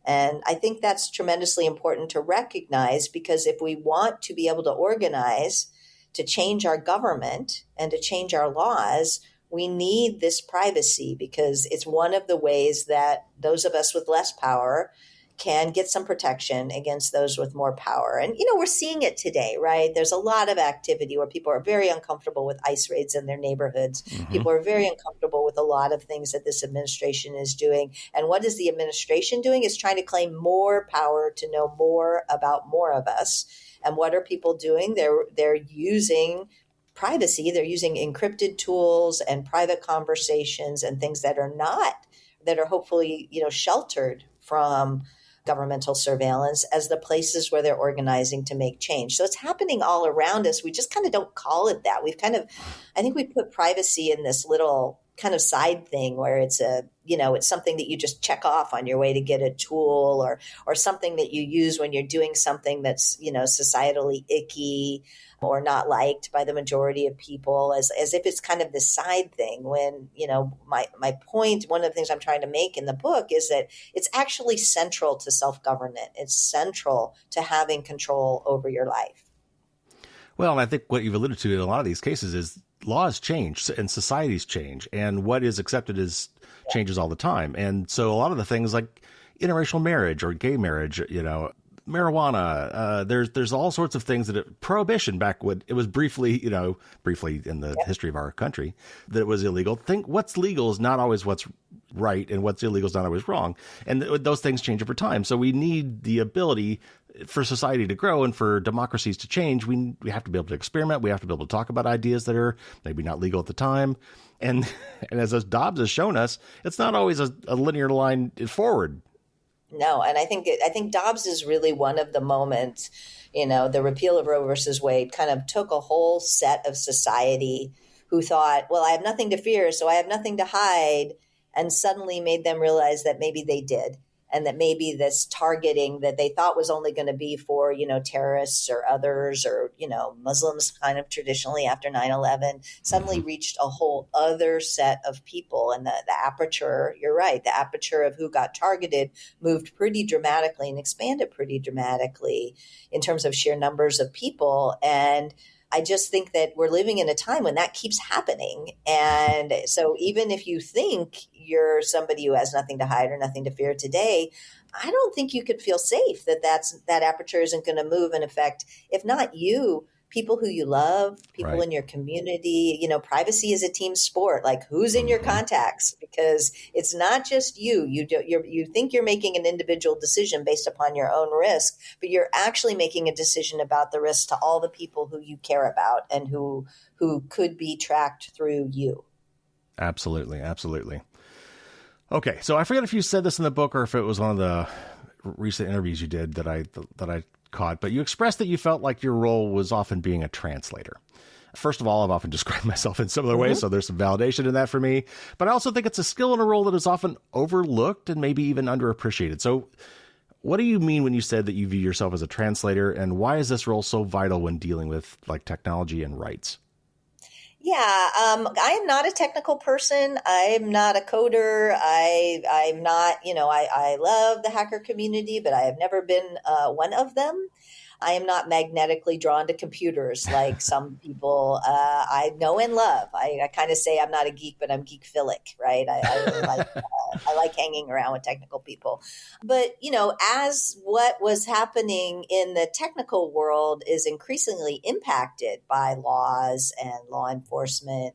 And I think that's tremendously important to recognize, because if we want to be able to organize to change our government and to change our laws, we need this privacy, because it's one of the ways that those of us with less power can get some protection against those with more power. And, we're seeing it today, right? There's a lot of activity where people are very uncomfortable with ICE raids in their neighborhoods. People are very uncomfortable with a lot of things that this administration is doing. And what is the administration doing? Is trying to claim more power to know more about more of us. And what are people doing? They're using privacy. They're using encrypted tools and private conversations and things that are hopefully, sheltered from governmental surveillance as the places where they're organizing to make change. So it's happening all around us. We just kind of don't call it that. I think we put privacy in this little kind of side thing where it's it's something that you just check off on your way to get a tool, or something that you use when you're doing something that's, societally icky or not liked by the majority of people, as if it's kind of this side thing, when, my point, one of the things I'm trying to make in the book is that it's actually central to self-government. It's central to having control over your life. Well, and I think what you've alluded to in a lot of these cases is laws change and societies change, and what is accepted changes all the time. And so a lot of the things like interracial marriage or gay marriage, marijuana, there's all sorts of things prohibition back when it was briefly in the history of our country that it was illegal. What's legal is not always what's right, and what's illegal is not always wrong. And those things change over time. So we need the ability for society to grow and for democracies to change. We have to be able to experiment. We have to be able to talk about ideas that are maybe not legal at the time. And as Dobbs has shown us, it's not always a linear line forward. No, and I think Dobbs is really one of the moments, the repeal of Roe versus Wade kind of took a whole set of society who thought, well, I have nothing to fear, so I have nothing to hide, and suddenly made them realize that maybe they did. And that maybe this targeting that they thought was only going to be for, terrorists or others or, Muslims kind of traditionally after 9/11 suddenly reached a whole other set of people. And the aperture, you're right, the aperture of who got targeted moved pretty dramatically and expanded pretty dramatically in terms of sheer numbers of people. And I just think that we're living in a time when that keeps happening. And so even if you think you're somebody who has nothing to hide or nothing to fear today, I don't think you could feel safe that aperture isn't going to move and affect, if not you, people who you love, people Right. in your community. Privacy is a team sport. Like, who's in your contacts? Because it's not just you. You think you're making an individual decision based upon your own risk, but you're actually making a decision about the risk to all the people who you care about and who could be tracked through you. Absolutely. Absolutely. Okay. So I forget if you said this in the book or if it was one of the recent interviews you did that I caught, but you expressed that you felt like your role was often being a translator. First of all, I've often described myself in similar ways, so there's some validation in that for me. But I also think it's a skill and a role that is often overlooked and maybe even underappreciated. So what do you mean when you said that you view yourself as a translator, and why is this role so vital when dealing with technology and rights? Yeah, I am not a technical person. I'm not a coder. I'm not, I love the hacker community, but I have never been one of them. I am not magnetically drawn to computers like some people I know and love. I kind of say I'm not a geek, but I'm geek-philic, right? I really like I like hanging around with technical people. But, as what was happening in the technical world is increasingly impacted by laws and law enforcement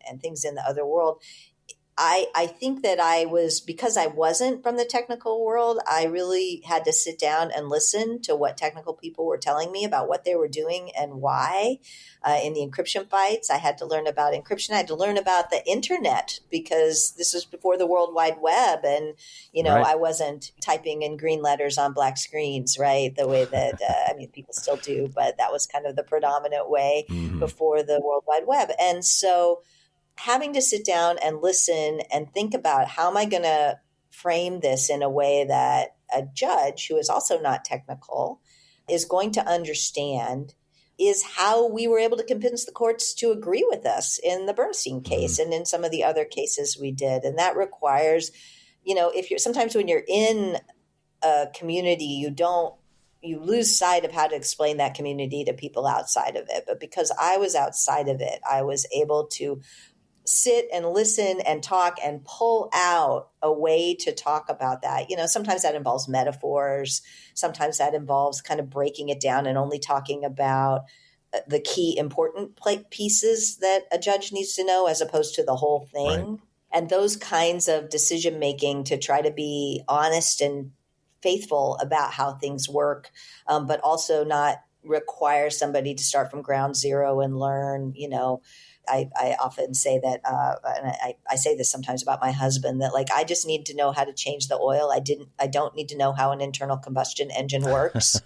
and things in the other world, I think that because I wasn't from the technical world, I really had to sit down and listen to what technical people were telling me about what they were doing and why. In the encryption fights, I had to learn about encryption. I had to learn about the internet because this was before the World Wide Web. And, Right. I wasn't typing in green letters on black screens, right? The way that, people still do, but that was kind of the predominant way before the World Wide Web. And so having to sit down and listen and think about how am I going to frame this in a way that a judge who is also not technical is going to understand is how we were able to convince the courts to agree with us in the Bernstein case and in some of the other cases we did. And that requires, sometimes when you're in a community, you lose sight of how to explain that community to people outside of it. But because I was outside of it, I was able to sit and listen and talk and pull out a way to talk about that. Sometimes that involves metaphors. Sometimes that involves kind of breaking it down and only talking about the key important pieces that a judge needs to know as opposed to the whole thing. Right. And those kinds of decision making to try to be honest and faithful about how things work, but also not require somebody to start from ground zero and learn. I often say that, and I say this sometimes about my husband, that like, I just need to know how to change the oil. I don't need to know how an internal combustion engine works.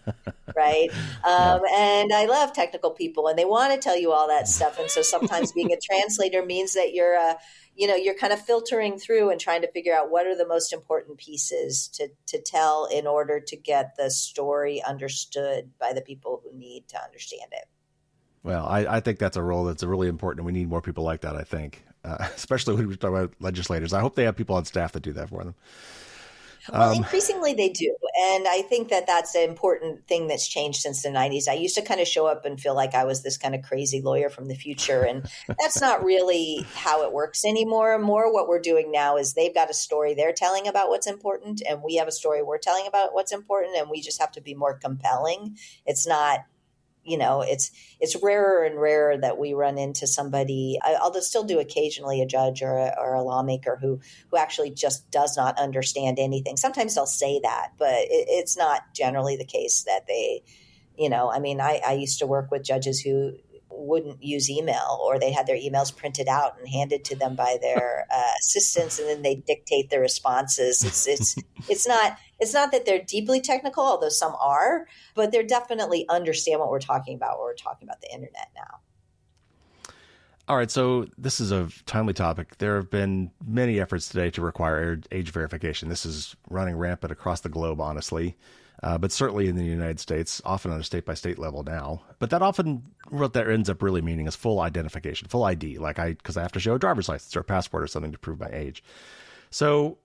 Right. Yeah. And I love technical people and they want to tell you all that stuff. And so sometimes being a translator means that you're kind of filtering through and trying to figure out what are the most important pieces to tell in order to get the story understood by the people who need to understand it. Well, I think that's a role that's really important. We need more people like that, I think, especially when we talk about legislators. I hope they have people on staff that do that for them. Well, increasingly they do. And I think that that's an important thing that's changed since the 90s. I used to kind of show up and feel like I was this kind of crazy lawyer from the future. And that's not really how it works anymore. More what we're doing now is they've got a story they're telling about what's important, and we have a story we're telling about what's important, and we just have to be more compelling. It's not, it's rarer and rarer that we run into somebody. I'll still do occasionally a judge or a lawmaker who actually just does not understand anything. Sometimes they'll say that, but it's not generally the case that they, I used to work with judges who wouldn't use email, or they had their emails printed out and handed to them by their assistants, and then they dictate the responses. It's not that they're deeply technical, although some are, but they definitely understand what we're talking about when we're talking about the internet now. All right, so this is a timely topic. There have been many efforts today to require age verification. This is running rampant across the globe, honestly. But certainly in the United States, often on a state-by-state level now. But that often, what that ends up really meaning is full identification, full ID, because I have to show a driver's license or a passport or something to prove my age. So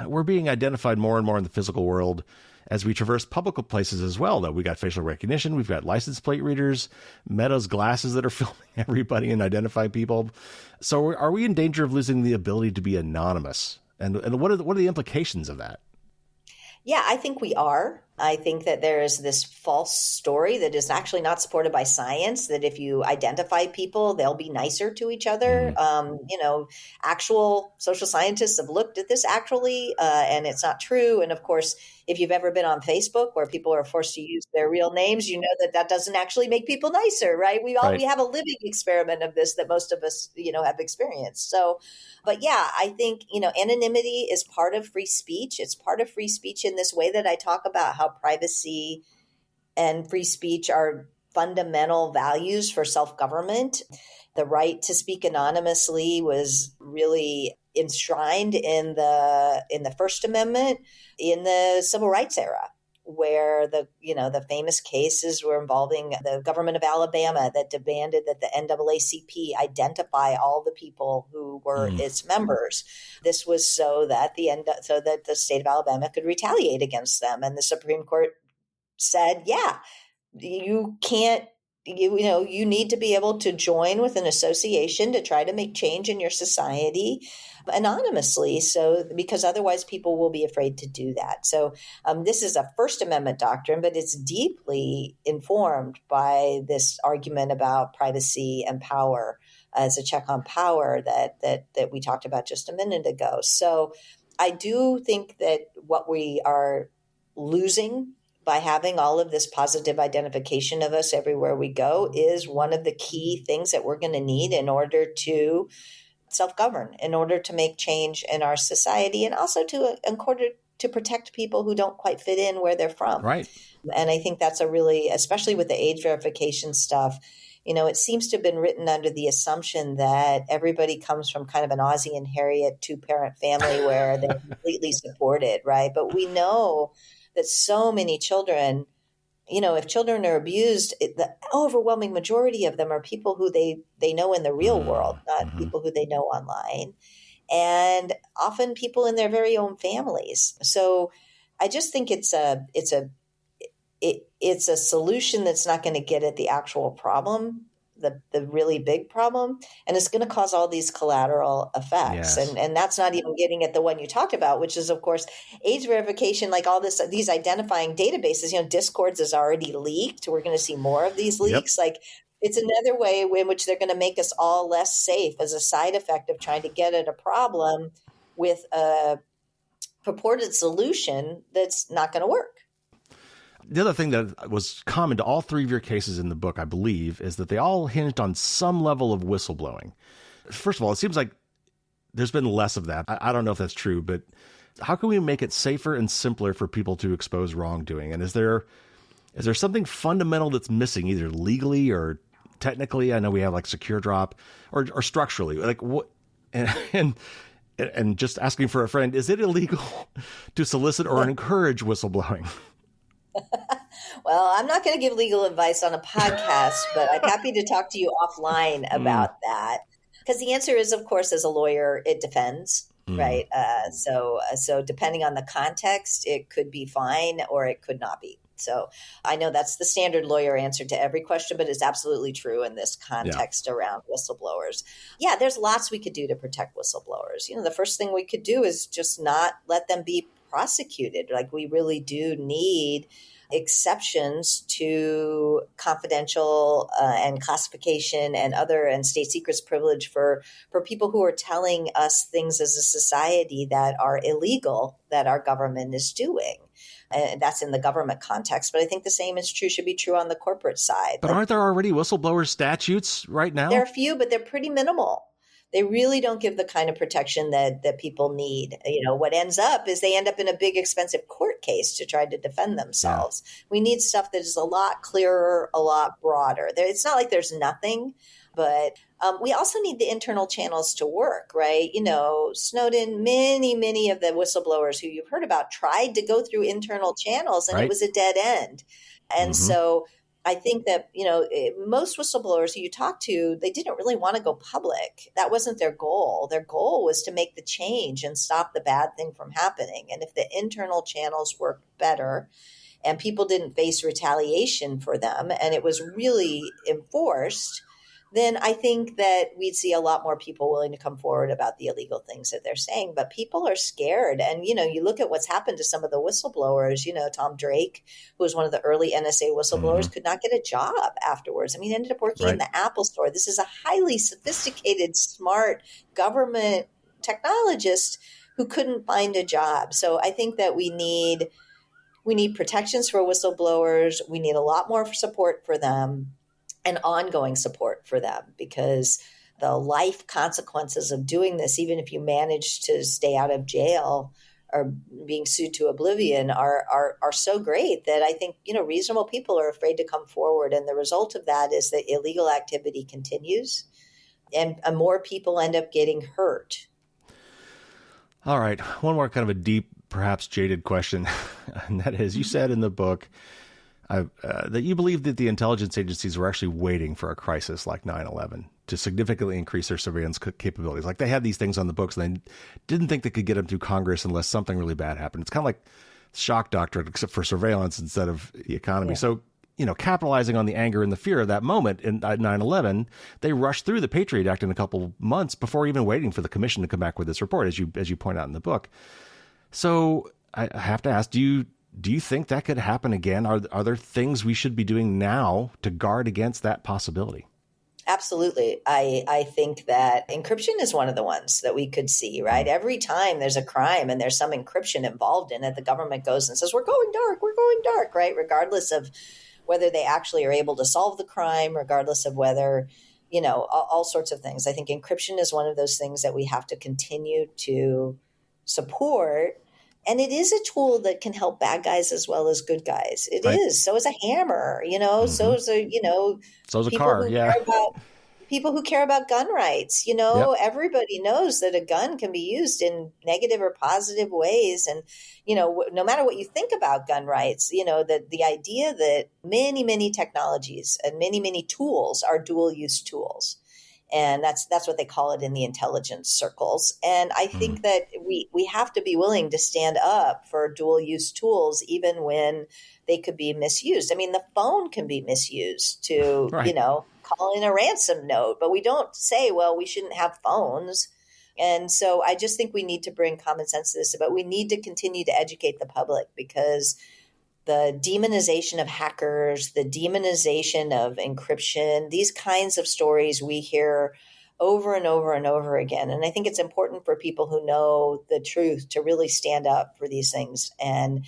we're being identified more and more in the physical world as we traverse public places as well, though. We got facial recognition, we've got license plate readers, Meta's glasses that are filming everybody and identifying people. So are we in danger of losing the ability to be anonymous? And what are the implications of that? Yeah, I think we are. I think that there is this false story that is actually not supported by science, that if you identify people, they'll be nicer to each other. Actual social scientists have looked at this actually, and it's not true. And of course, if you've ever been on Facebook where people are forced to use their real names, you know that doesn't actually make people nicer, right? We have a living experiment of this that most of us, have experienced. So, but yeah, I think, anonymity is part of free speech. It's part of free speech in this way that I talk about how privacy and free speech are fundamental values for self-government. The right to speak anonymously was really enshrined in the First Amendment in the Civil Rights era, where the famous cases were involving the government of Alabama that demanded that the NAACP identify all the people who were its members. This was so that the state of Alabama could retaliate against them, and the Supreme Court said, "Yeah, you can't." You need to be able to join with an association to try to make change in your society anonymously. So, because otherwise people will be afraid to do that. So this is a First Amendment doctrine, but it's deeply informed by this argument about privacy and power as a check on power that we talked about just a minute ago. So I do think that what we are losing by having all of this positive identification of us everywhere we go is one of the key things that we're going to need in order to self-govern, in order to make change in our society, and also in order to protect people who don't quite fit in where they're from. Right. And I think that's especially with the age verification stuff, it seems to have been written under the assumption that everybody comes from kind of an Ozzie and Harriet two-parent family where they're completely supported, right? But we know that so many children, if children are abused, the overwhelming majority of them are people who they know in the real world, not people who they know online, and often people in their very own families. So I just think it's a solution that's not going to get at the actual problem, the really big problem, and it's going to cause all these collateral effects. Yes. And that's not even getting at the one you talked about, which is, of course, age verification, like these identifying databases. Discords is already leaked. We're going to see more of these leaks. Yep. Like, it's another way in which they're going to make us all less safe as a side effect of trying to get at a problem with a purported solution that's not going to work. The other thing that was common to all three of your cases in the book, I believe, is that they all hinged on some level of whistleblowing. First of all, it seems like there's been less of that. I don't know if that's true, but how can we make it safer and simpler for people to expose wrongdoing? And is there something fundamental that's missing, either legally or technically? I know we have like secure drop or structurally, like what, and just asking for a friend, is it illegal to solicit or encourage whistleblowing? Well, I'm not going to give legal advice on a podcast, but I'm happy to talk to you offline about that. Because the answer is, of course, as a lawyer, it depends, right? So depending on the context, it could be fine or it could not be. So I know that's the standard lawyer answer to every question, but it's absolutely true in this context around whistleblowers. Yeah, there's lots we could do to protect whistleblowers. The first thing we could do is just not let them be prosecuted. Like, we really do need exceptions to confidential and classification and state secrets privilege for people who are telling us things as a society that are illegal that our government is doing. And that's in the government context. But I think the same should be true on the corporate side. But aren't there already whistleblower statutes right now? There are a few, but they're pretty minimal. They really don't give the kind of protection that people need. What ends up is they end up in a big, expensive court case to try to defend themselves. Yeah. We need stuff that is a lot clearer, a lot broader. It's not like there's nothing, but we also need the internal channels to work, right? Snowden, many of the whistleblowers who you've heard about tried to go through internal channels, and It was a dead end. And so I think that, most whistleblowers who you talk to, they didn't really want to go public. That wasn't their goal. Their goal was to make the change and stop the bad thing from happening. And if the internal channels worked better and people didn't face retaliation for them and it was really enforced, then I think that we'd see a lot more people willing to come forward about the illegal things that they're saying. But people are scared. And, you look at what's happened to some of the whistleblowers, Tom Drake, who was one of the early NSA whistleblowers, could not get a job afterwards. I mean, he ended up working in the Apple store. This is a highly sophisticated, smart government technologist who couldn't find a job. So I think that we need protections for whistleblowers. We need a lot more support for them and ongoing support for them, because the life consequences of doing this, even if you manage to stay out of jail or being sued to oblivion, are so great that I think, reasonable people are afraid to come forward. And the result of that is that illegal activity continues and more people end up getting hurt. All right. One more kind of a deep, perhaps jaded question. And that is, you said in the book, that you believe that the intelligence agencies were actually waiting for a crisis like 9/11 to significantly increase their surveillance capabilities. Like, they had these things on the books and they didn't think they could get them through Congress unless something really bad happened. It's kind of like shock doctrine, except for surveillance instead of the economy. Yeah. So, capitalizing on the anger and the fear of that moment in 9/11, they rushed through the Patriot Act in a couple months before even waiting for the commission to come back with this report, as you point out in the book. So I have to ask, do you think that could happen again? Are there things we should be doing now to guard against that possibility? Absolutely. I think that encryption is one of the ones that we could see, right? Every time there's a crime and there's some encryption involved in it, the government goes and says, we're going dark, right? Regardless of whether they actually are able to solve the crime, regardless of whether, all sorts of things. I think encryption is one of those things that we have to continue to support. And it is a tool that can help bad guys as well as good guys. It is. So is a hammer, so is so is a car. Yeah. People who care about gun rights, everybody knows that a gun can be used in negative or positive ways. And, no matter what you think about gun rights, that the idea that many technologies and many tools are dual use tools. And that's what they call it in the intelligence circles. And I think that we have to be willing to stand up for dual use tools, even when they could be misused. I mean, the phone can be misused to, call in a ransom note, but we don't say, well, we shouldn't have phones. And so I just think we need to bring common sense to this, but we need to continue to educate the public, because the demonization of hackers, the demonization of encryption, these kinds of stories we hear over and over and over again. And I think it's important for people who know the truth to really stand up for these things and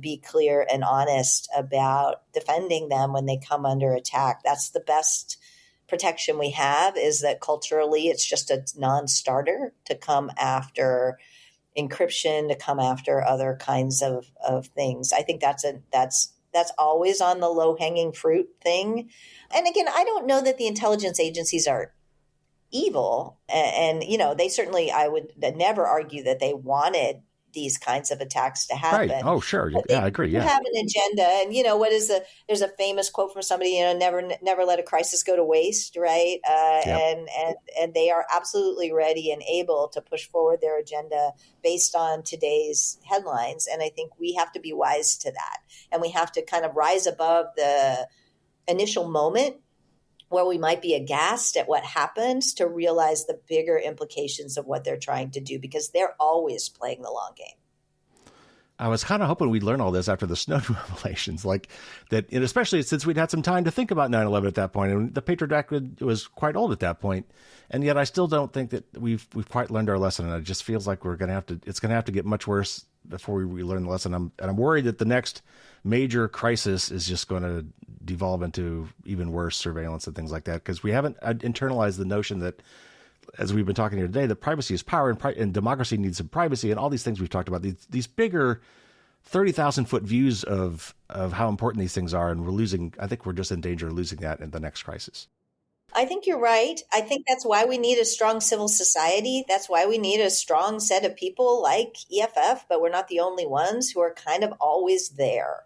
be clear and honest about defending them when they come under attack. That's the best protection we have, is that culturally it's just a non-starter to come after encryption, to come after other kinds of things. I think that's always on the low-hanging fruit thing. And again, I don't know that the intelligence agencies are evil. And they certainly, I would never argue that they wanted these kinds of attacks to happen. Right. Oh, sure. But Yeah, I agree. Yeah. have an agenda. And, there's a famous quote from somebody, never let a crisis go to waste. Right. Yep. And they are absolutely ready and able to push forward their agenda based on today's headlines. And I think we have to be wise to that. And we have to kind of rise above the initial moment where we might be aghast at what happens to realize the bigger implications of what they're trying to do, because they're always playing the long game. I was kind of hoping we'd learn all this after the Snowden revelations, like that, and especially since we'd had some time to think about 9/11 at that point, and the Patriot Act was quite old at that point, and yet I still don't think that we've quite learned our lesson, and it just feels like it's going to have to get much worse before we learn the lesson. I'm worried that the next major crisis is just going to devolve into even worse surveillance and things like that, because we haven't internalized the notion that, as we've been talking here today, that privacy is power, and democracy needs some privacy, and all these things we've talked about, these bigger 30,000-foot views of how important these things are, and I think we're just in danger of losing that in the next crisis. I think you're right. I think that's why we need a strong civil society. That's why we need a strong set of people like EFF, but we're not the only ones, who are kind of always there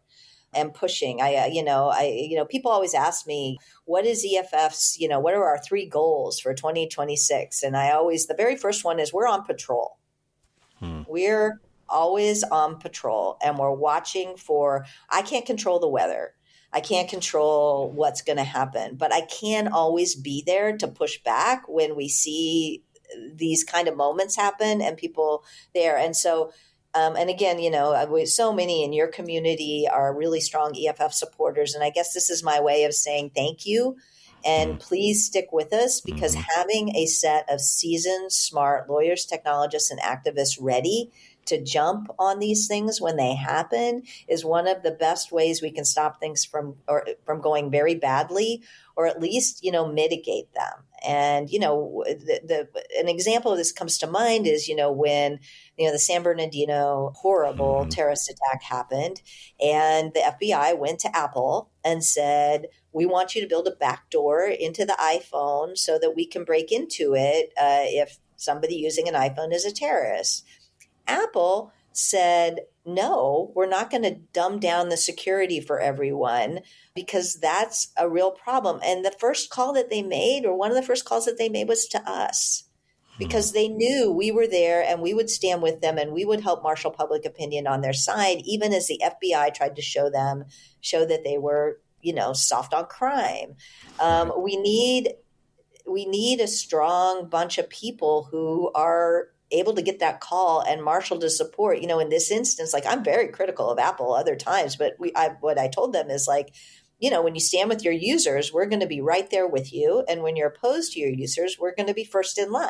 and pushing. People always ask me, what is EFF's, what are our 3 goals for 2026? And the very first one is, we're on patrol. We're always on patrol, and we're watching I can't control the weather. I can't control what's going to happen, but I can always be there to push back when we see these kind of moments happen and people there. And so, and again, so many in your community are really strong EFF supporters. And I guess this is my way of saying thank you. And please stick with us, because having a set of seasoned, smart lawyers, technologists, and activists ready to jump on these things when they happen is one of the best ways we can stop things from going very badly, or at least, mitigate them. And, an example of this comes to mind is, when, the San Bernardino horrible terrorist attack happened, and the FBI went to Apple and said, we want you to build a backdoor into the iPhone so that we can break into it if somebody using an iPhone is a terrorist. Apple said, no, we're not going to dumb down the security for everyone, because that's a real problem. And the first call that they made, or one of the first calls that they made, was to us, because they knew we were there and we would stand with them and we would help marshal public opinion on their side, even as the FBI tried to show that they were, soft on crime. We need a strong bunch of people who are able to get that call and marshal to support. In this instance, like, I'm very critical of Apple other times, but what I told them is, like, when you stand with your users, we're going to be right there with you. And when you're opposed to your users, we're going to be first in line.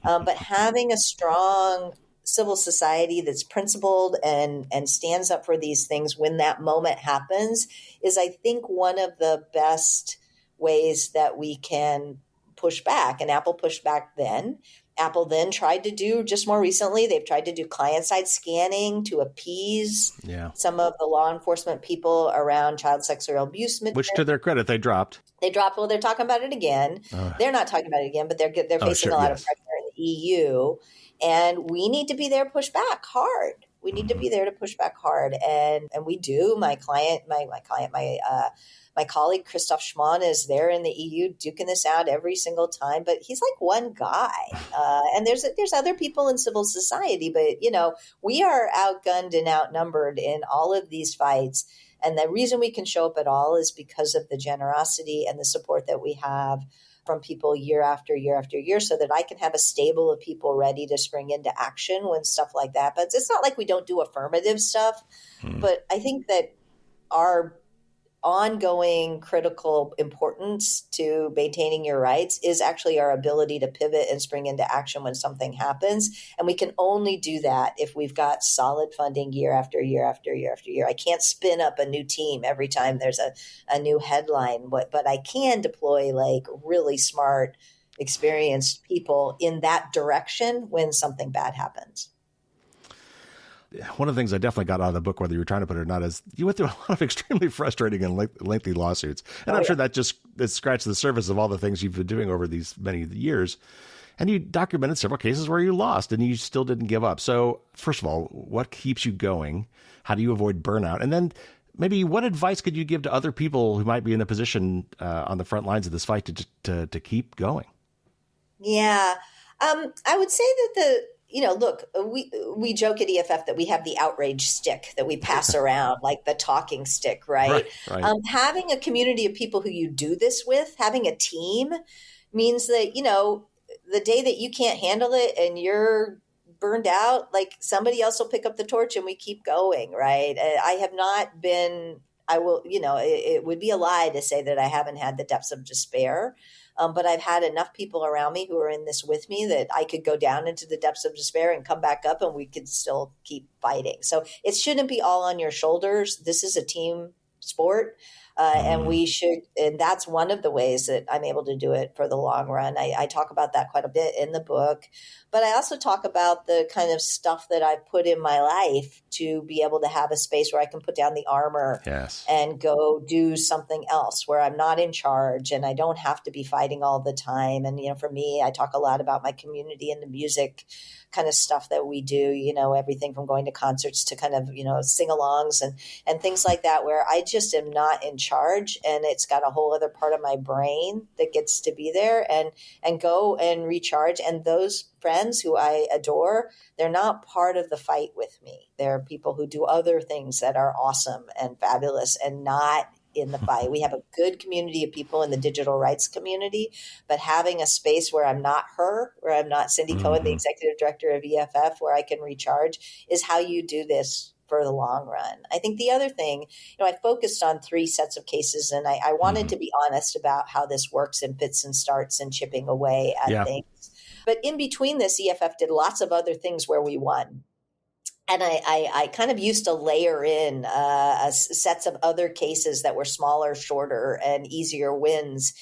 But having a strong civil society that's principled and stands up for these things when that moment happens is, I think, one of the best ways that we can push back. And Apple pushed back then. Apple then tried to do, just more recently, they've tried to do client-side scanning to appease some of the law enforcement people around child sexual abuse. Which, to their credit, they dropped. Well, they're talking about it again. They're not talking about it again, but they're facing a lot of pressure in the EU. And we need to be there to push back hard. We need to be there to push back hard. And we do. My colleague, Christoph Schmann, is there in the EU duking this out every single time, but he's like one guy. And there's other people in civil society, but, we are outgunned and outnumbered in all of these fights. And the reason we can show up at all is because of the generosity and the support that we have from people year after year after year, so that I can have a stable of people ready to spring into action when stuff like that. But it's not like we don't do affirmative stuff, but I think that our ongoing critical importance to maintaining your rights is actually our ability to pivot and spring into action when something happens. And we can only do that if we've got solid funding year after year after year after year. I can't spin up a new team every time there's a new headline, but I can deploy like really smart, experienced people in that direction when something bad happens. One of the things I definitely got out of the book, whether you were trying to put it or not, is you went through a lot of extremely frustrating and lengthy lawsuits. And I'm sure that scratched the surface of all the things you've been doing over these many years. And you documented several cases where you lost and you still didn't give up. So first of all, what keeps you going? How do you avoid burnout? And then maybe what advice could you give to other people who might be in a position on the front lines of this fight to keep going? Yeah. I would say that look, we joke at EFF that we have the outrage stick that we pass around, like the talking stick, right? Right. Having a community of people who you do this with, having a team means that, the day that you can't handle it and you're burned out, like somebody else will pick up the torch and we keep going, right? I have not been, it would be a lie to say that I haven't had the depths of despair. But I've had enough people around me who are in this with me that I could go down into the depths of despair and come back up and we could still keep fighting. So it shouldn't be all on your shoulders. This is a team sport. And that's one of the ways that I'm able to do it for the long run. I talk about that quite a bit in the book, but I also talk about the kind of stuff that I've put in my life to be able to have a space where I can put down the armor and go do something else where I'm not in charge and I don't have to be fighting all the time. And, for me, I talk a lot about my community and the music kind of stuff that we do, everything from going to concerts to kind of, sing-alongs and things like that, where I just am not in charge and it's got a whole other part of my brain that gets to be there and go and recharge. And those friends who I adore, they're not part of the fight with me. They're people who do other things that are awesome and fabulous and not in the fight. We have a good community of people in the digital rights community, but having a space where I'm not her, where I'm not Cindy Cohn, the executive director of EFF, where I can recharge is how you do this for the long run. I think the other thing, I focused on 3 sets of cases and I wanted to be honest about how this works in fits and starts and chipping away at things. But in between this, EFF did lots of other things where we won. And I kind of used to layer in sets of other cases that were smaller, shorter, and easier wins.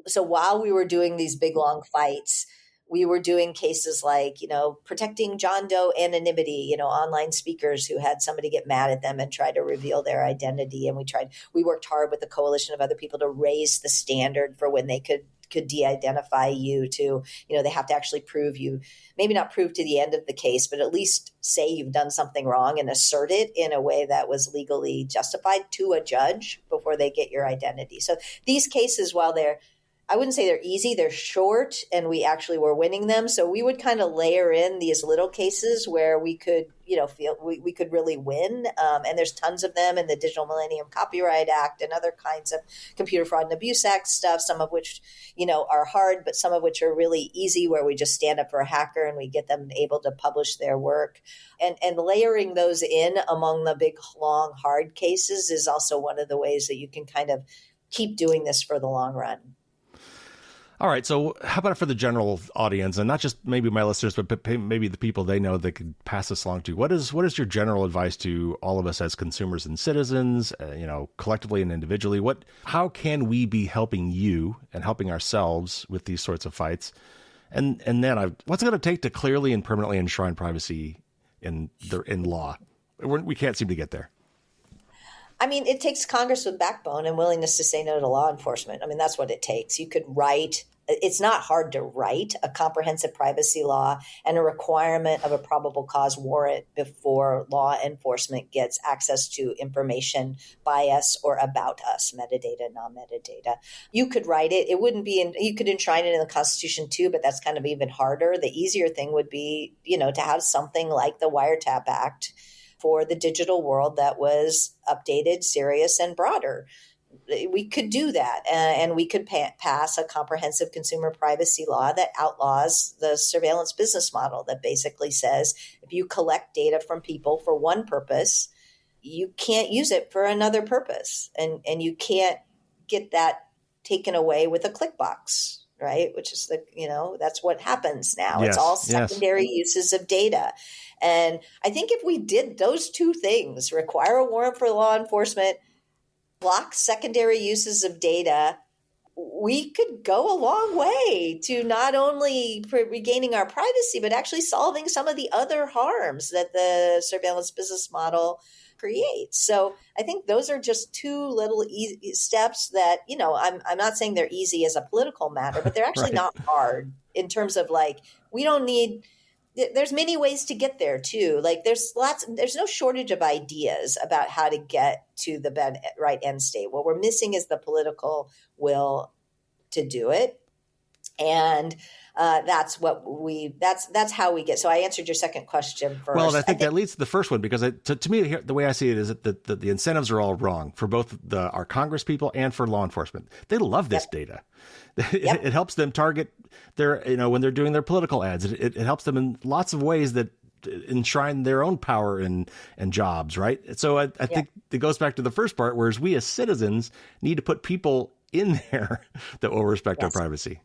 So while we were doing these big, long fights, we were doing cases like, protecting John Doe anonymity, online speakers who had somebody get mad at them and try to reveal their identity. And we worked hard with a coalition of other people to raise the standard for when they could de-identify you to, they have to actually prove you, maybe not prove to the end of the case, but at least say you've done something wrong and assert it in a way that was legally justified to a judge before they get your identity. So these cases, while I wouldn't say they're easy, they're short, and we actually were winning them. So we would kind of layer in these little cases where we could, feel we could really win. And there's tons of them in the Digital Millennium Copyright Act and other kinds of Computer Fraud and Abuse Act stuff, some of which, are hard, but some of which are really easy, where we just stand up for a hacker and we get them able to publish their work. And layering those in among the big, long, hard cases is also one of the ways that you can kind of keep doing this for the long run. All right. So how about for the general audience, and not just maybe my listeners, but maybe the people they know that could pass this along to? What is your general advice to all of us as consumers and citizens, collectively and individually? How can we be helping you and helping ourselves with these sorts of fights? And then what's it going to take to clearly and permanently enshrine privacy in law? We can't seem to get there. I mean, it takes Congress with backbone and willingness to say no to law enforcement. I mean, that's what it takes. You could write, it's not hard to write a comprehensive privacy law and a requirement of a probable cause warrant before law enforcement gets access to information by us or about us, metadata, non-metadata. You could write it. It wouldn't be you could enshrine it in the Constitution too, but that's kind of even harder. The easier thing would be, to have something like the Wiretap Act for the digital world that was updated, serious, and broader. We could do that, and we could pass a comprehensive consumer privacy law that outlaws the surveillance business model that basically says if you collect data from people for one purpose, you can't use it for another purpose, and you can't get that taken away with a click box, right? Which is that's what happens now. It's all Yes. Yes. secondary uses of data. And I think if we did those two things, require a warrant for law enforcement, block secondary uses of data, we could go a long way to not only regaining our privacy, but actually solving some of the other harms that the surveillance business model creates. So I think those are just two little easy steps that, I'm not saying they're easy as a political matter, but they're actually Right. not hard in terms of we don't need, there's many ways to get there too. There's no shortage of ideas about how to get to the right end state. What we're missing is the political will to do it. And that's how we get. So I answered your second question first. Well, I think that leads to the first one, because to me, the way I see it is that the incentives are all wrong for both our Congress people and for law enforcement. They love this data. Yep. It helps them target their, when they're doing their political ads. It helps them in lots of ways that enshrine their own power and jobs, right? So I think it goes back to the first part, whereas we as citizens need to put people in there that will respect our privacy.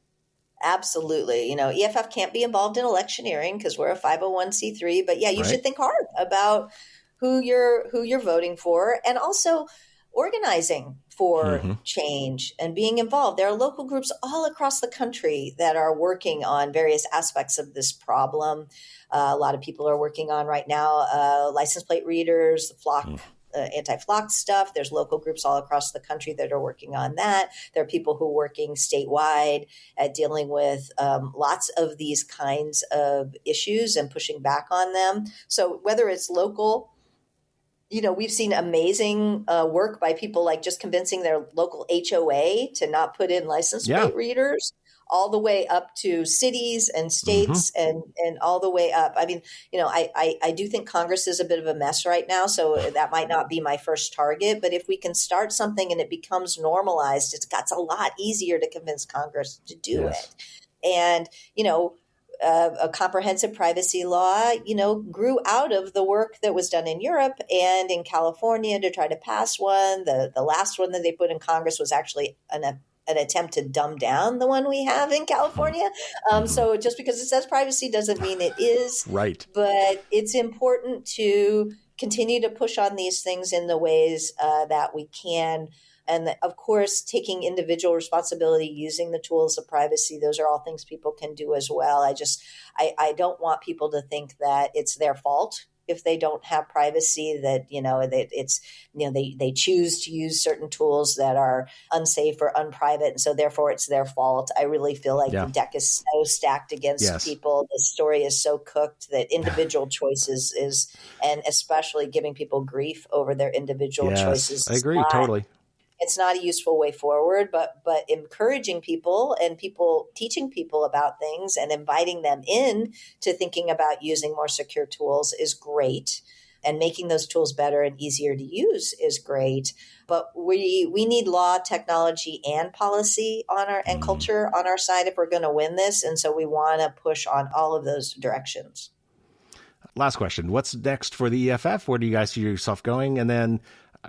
Absolutely. EFF can't be involved in electioneering because we're a 501c3, but you should think hard about who you're voting for, and also organizing for change and being involved. There are local groups all across the country that are working on various aspects of this problem. A lot of people are working on right now license plate readers, the flock. Anti-flock stuff. There's local groups all across the country that are working on that. There are people who are working statewide at dealing with lots of these kinds of issues and pushing back on them. So whether it's local, we've seen amazing work by people like just convincing their local HOA to not put in license plate readers, all the way up to cities and states and all the way up. I mean, I do think Congress is a bit of a mess right now, so that might not be my first target. But if we can start something and it becomes normalized, it's a lot easier to convince Congress to do it. And, a comprehensive privacy law, grew out of the work that was done in Europe and in California to try to pass one. The last one that they put in Congress was actually an attempt to dumb down the one we have in California. So just because it says privacy doesn't mean it is. Right. But it's important to continue to push on these things in the ways that we can. And of course, taking individual responsibility, using the tools of privacy, those are all things people can do as well. I don't want people to think that it's their fault if they don't have privacy, that, they choose to use certain tools that are unsafe or unprivate. And so therefore it's their fault. I really feel like the deck is so stacked against people. The story is so cooked that individual choices and especially giving people grief over their individual choices. I agree. Totally. It's not a useful way forward, but encouraging people and teaching people about things and inviting them in to thinking about using more secure tools is great. And making those tools better and easier to use is great. But we need law, technology, and policy and culture on our side if we're going to win this. And so we want to push on all of those directions. Last question. What's next for the EFF? Where do you guys see yourself going? And then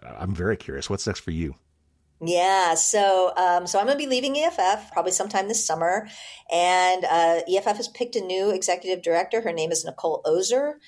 I'm very curious, what's next for you? Yeah, so I'm going to be leaving EFF probably sometime this summer, and EFF has picked a new executive director. Her name is Nicole Ozer.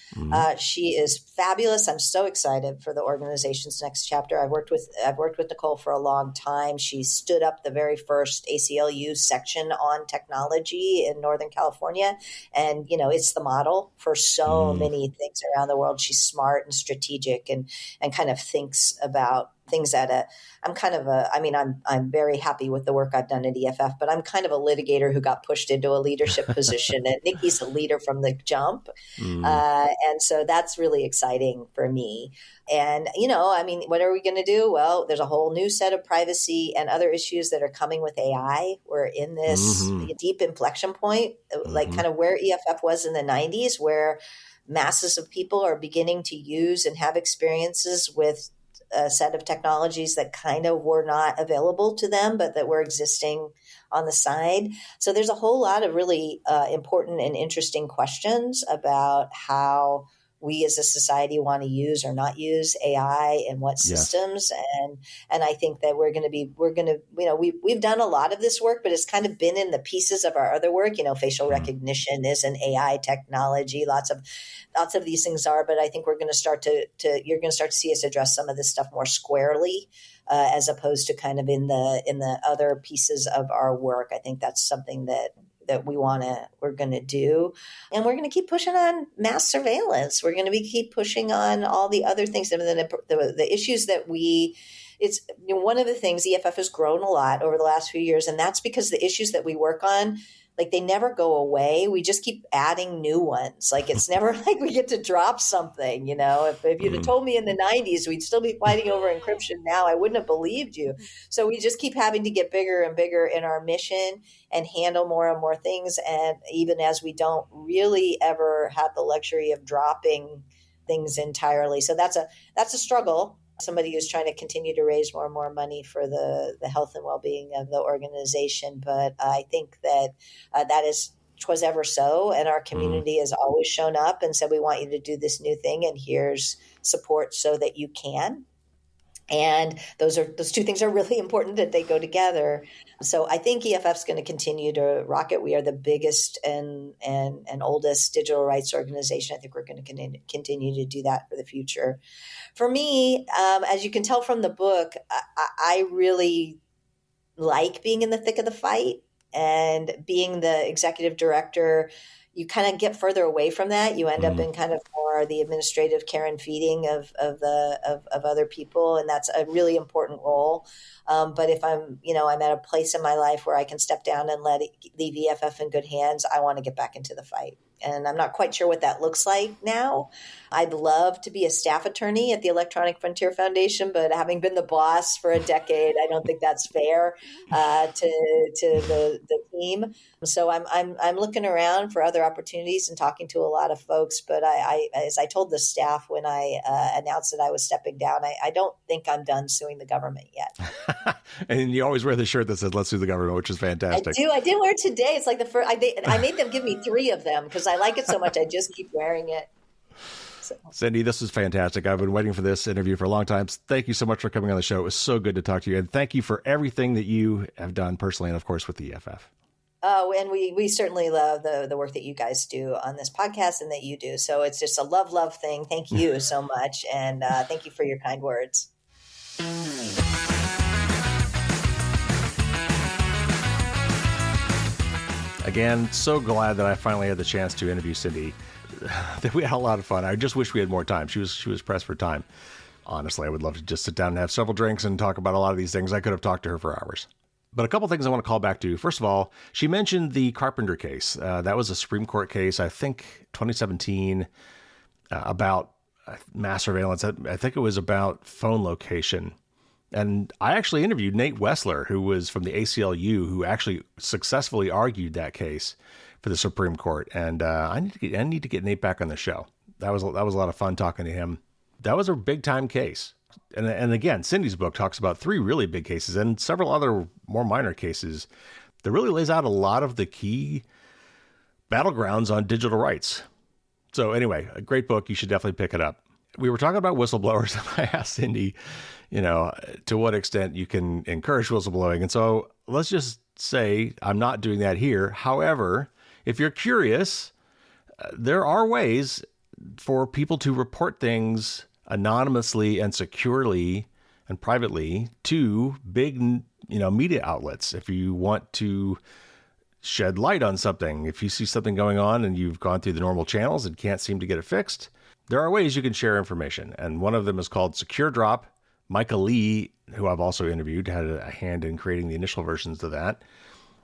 She is fabulous. I'm so excited for the organization's next chapter. I've worked with Nicole for a long time. She stood up the very first ACLU section on technology in Northern California, and it's the model for so many things around the world. She's smart and strategic, and kind of thinks about things I'm very happy with the work I've done at EFF, but I'm kind of a litigator who got pushed into a leadership position, and Nikki's a leader from the jump. And so that's really exciting for me. And, what are we going to do? Well, there's a whole new set of privacy and other issues that are coming with AI. We're in this deep inflection point, like kind of where EFF was in the 90s, where masses of people are beginning to use and have experiences with a set of technologies that kind of were not available to them, but that were existing on the side. So there's a whole lot of really important and interesting questions about how we as a society want to use or not use AI and what Yes. systems. And I think that we've done a lot of this work, but it's kind of been in the pieces of our other work. Facial recognition is an AI technology. Lots of these things are, but I think we're going to start you're going to start to see us address some of this stuff more squarely, as opposed to kind of in the other pieces of our work. I think that's something that we're going to do. And we're going to keep pushing on mass surveillance. We're going to keep pushing on all the other things. I mean, the issues that it's one of the things, EFF has grown a lot over the last few years. And that's because the issues that we work on, like, they never go away. We just keep adding new ones. Like, it's never like we get to drop something, if you'd have told me in the 90s, we'd still be fighting over encryption now, I wouldn't have believed you. So we just keep having to get bigger and bigger in our mission and handle more and more things. And even as we don't really ever have the luxury of dropping things entirely. So that's a struggle. Somebody who's trying to continue to raise more and more money for the health and well-being of the organization. But I think that that is 'twas ever so, and our community has always shown up and said, we want you to do this new thing, and here's support so that you can. And those two things are really important, that they go together. So I think EFF is going to continue to rock it. We are the biggest and oldest digital rights organization. I think we're going to continue to do that for the future. For me, as you can tell from the book, I really like being in the thick of the fight, and being the executive director. You kind of get further away from that. You end up in kind of more the administrative care and feeding of other people, and that's a really important role. But if I'm at a place in my life where I can step down and leave EFF in good hands, I want to get back into the fight. And I'm not quite sure what that looks like now. I'd love to be a staff attorney at the Electronic Frontier Foundation, but having been the boss for a decade, I don't think that's fair to the team. So I'm looking around for other opportunities and talking to a lot of folks. But as I told the staff when I announced that I was stepping down, I don't think I'm done suing the government yet. And you always wear the shirt that says "Let's sue the government," which is fantastic. I did wear it today. It's like the first. I made them give me 3 of them because I like it so much. I just keep wearing it. So. Cindy, this is fantastic. I've been waiting for this interview for a long time. Thank you so much for coming on the show. It was so good to talk to you. And thank you for everything that you have done personally and, of course, with the EFF. Oh, and we certainly love the work that you guys do on this podcast and that you do. So it's just a love thing. Thank you so much. And thank you for your kind words. Again, so glad that I finally had the chance to interview Cindy. We had a lot of fun. I just wish we had more time. She was pressed for time. Honestly, I would love to just sit down and have several drinks and talk about a lot of these things. I could have talked to her for hours. But a couple things I want to call back to. First of all, she mentioned the Carpenter case. That was a Supreme Court case, I think 2017, about mass surveillance. I think it was about phone location. And I actually interviewed Nate Wessler, who was from the ACLU, who actually successfully argued that case for the Supreme Court. And I need to get Nate back on the show. That was a lot of fun talking to him. That was a big time case. And again, Cindy's book talks about 3 really big cases and several other more minor cases that really lays out a lot of the key battlegrounds on digital rights. So anyway, a great book. You should definitely pick it up. We were talking about whistleblowers. I asked Cindy, to what extent you can encourage whistleblowing. And so let's just say I'm not doing that here. However, if you're curious, there are ways for people to report things anonymously and securely and privately to big, media outlets. If you want to shed light on something, if you see something going on and you've gone through the normal channels and can't seem to get it fixed, there are ways you can share information. And one of them is called Secure Drop. Micah Lee, who I've also interviewed, had a hand in creating the initial versions of that.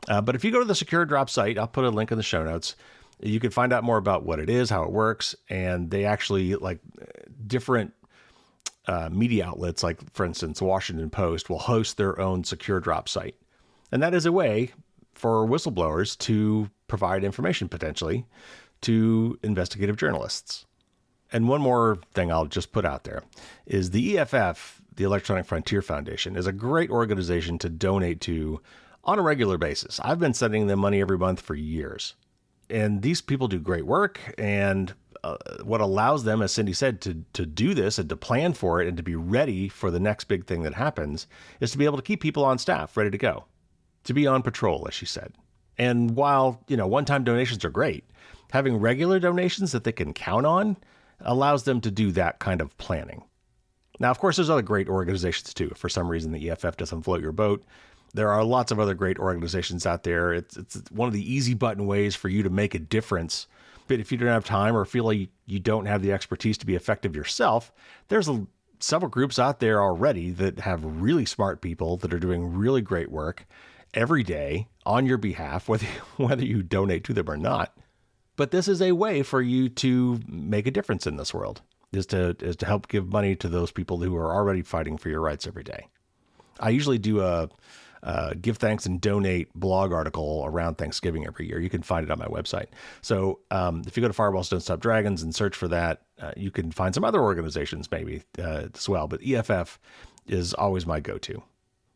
But if you go to the Secure Drop site, I'll put a link in the show notes. You can find out more about what it is, how it works, and they actually, like, different media outlets, like, for instance, Washington Post, will host their own Secure Drop site. And that is a way for whistleblowers to provide information, potentially, to investigative journalists. And one more thing I'll just put out there is the EFF, the Electronic Frontier Foundation, is a great organization to donate to on a regular basis. I've been sending them money every month for years. And these people do great work, and what allows them, as Cindy said, to do this and to plan for it and to be ready for the next big thing that happens is to be able to keep people on staff ready to go, to be on patrol, as she said. And while, one-time donations are great, having regular donations that they can count on allows them to do that kind of planning. Now, of course, there's other great organizations too. If for some reason the EFF doesn't float your boat, there are lots of other great organizations out there. It's one of the easy button ways for you to make a difference. But if you don't have time or feel like you don't have the expertise to be effective yourself, there's several groups out there already that have really smart people that are doing really great work every day on your behalf, whether you donate to them or not. But this is a way for you to make a difference in this world, is to help give money to those people who are already fighting for your rights every day. I usually do a give thanks and donate blog article around Thanksgiving every year. You can find it on my website. So if you go to Firewalls Don't Stop Dragons and search for that, you can find some other organizations maybe as well. But EFF is always my go-to.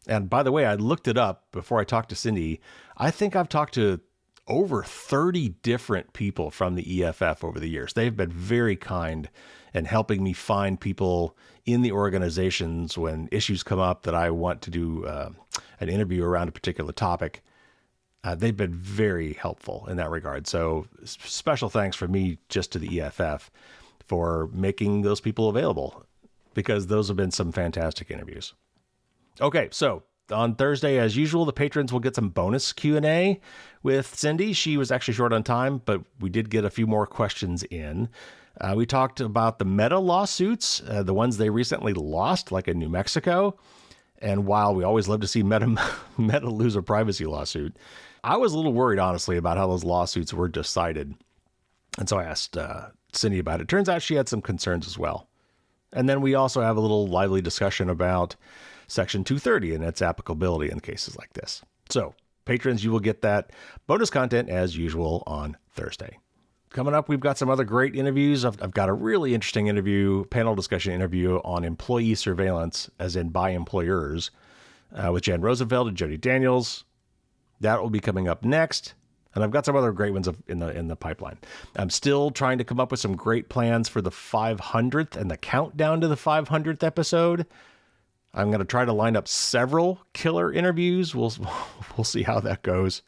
And by the way, I looked it up before I talked to Cindy. I think I've talked to over 30 different people from the EFF over the years. They've been very kind in helping me find people in the organizations when issues come up that I want to do an interview around a particular topic. They've been very helpful in that regard. So special thanks from me just to the EFF for making those people available, because those have been some fantastic interviews. Okay, so on Thursday, as usual, the patrons will get some bonus Q&A with Cindy. She was actually short on time, but we did get a few more questions in. We talked about the Meta lawsuits, the ones they recently lost, like in New Mexico. And while we always love to see Meta lose a privacy lawsuit, I was a little worried, honestly, about how those lawsuits were decided. And so I asked Cindy about it. Turns out she had some concerns as well. And then we also have a little lively discussion about Section 230 and its applicability in cases like this. So, patrons, you will get that bonus content as usual on Thursday. Coming up, we've got some other great interviews. I've got a really interesting panel discussion interview on employee surveillance, as in by employers, with Jan Rosenfeld and Jody Daniels. That will be coming up next. And I've got some other great ones in the pipeline. I'm still trying to come up with some great plans for the 500th and the countdown to the 500th episode. I'm going to try to line up several killer interviews. We'll see how that goes.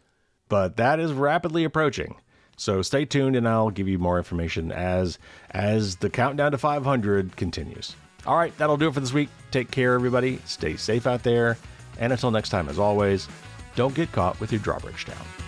But that is rapidly approaching. So stay tuned and I'll give you more information as the countdown to 500 continues. All right, that'll do it for this week. Take care, everybody. Stay safe out there. And until next time, as always, don't get caught with your drawbridge down.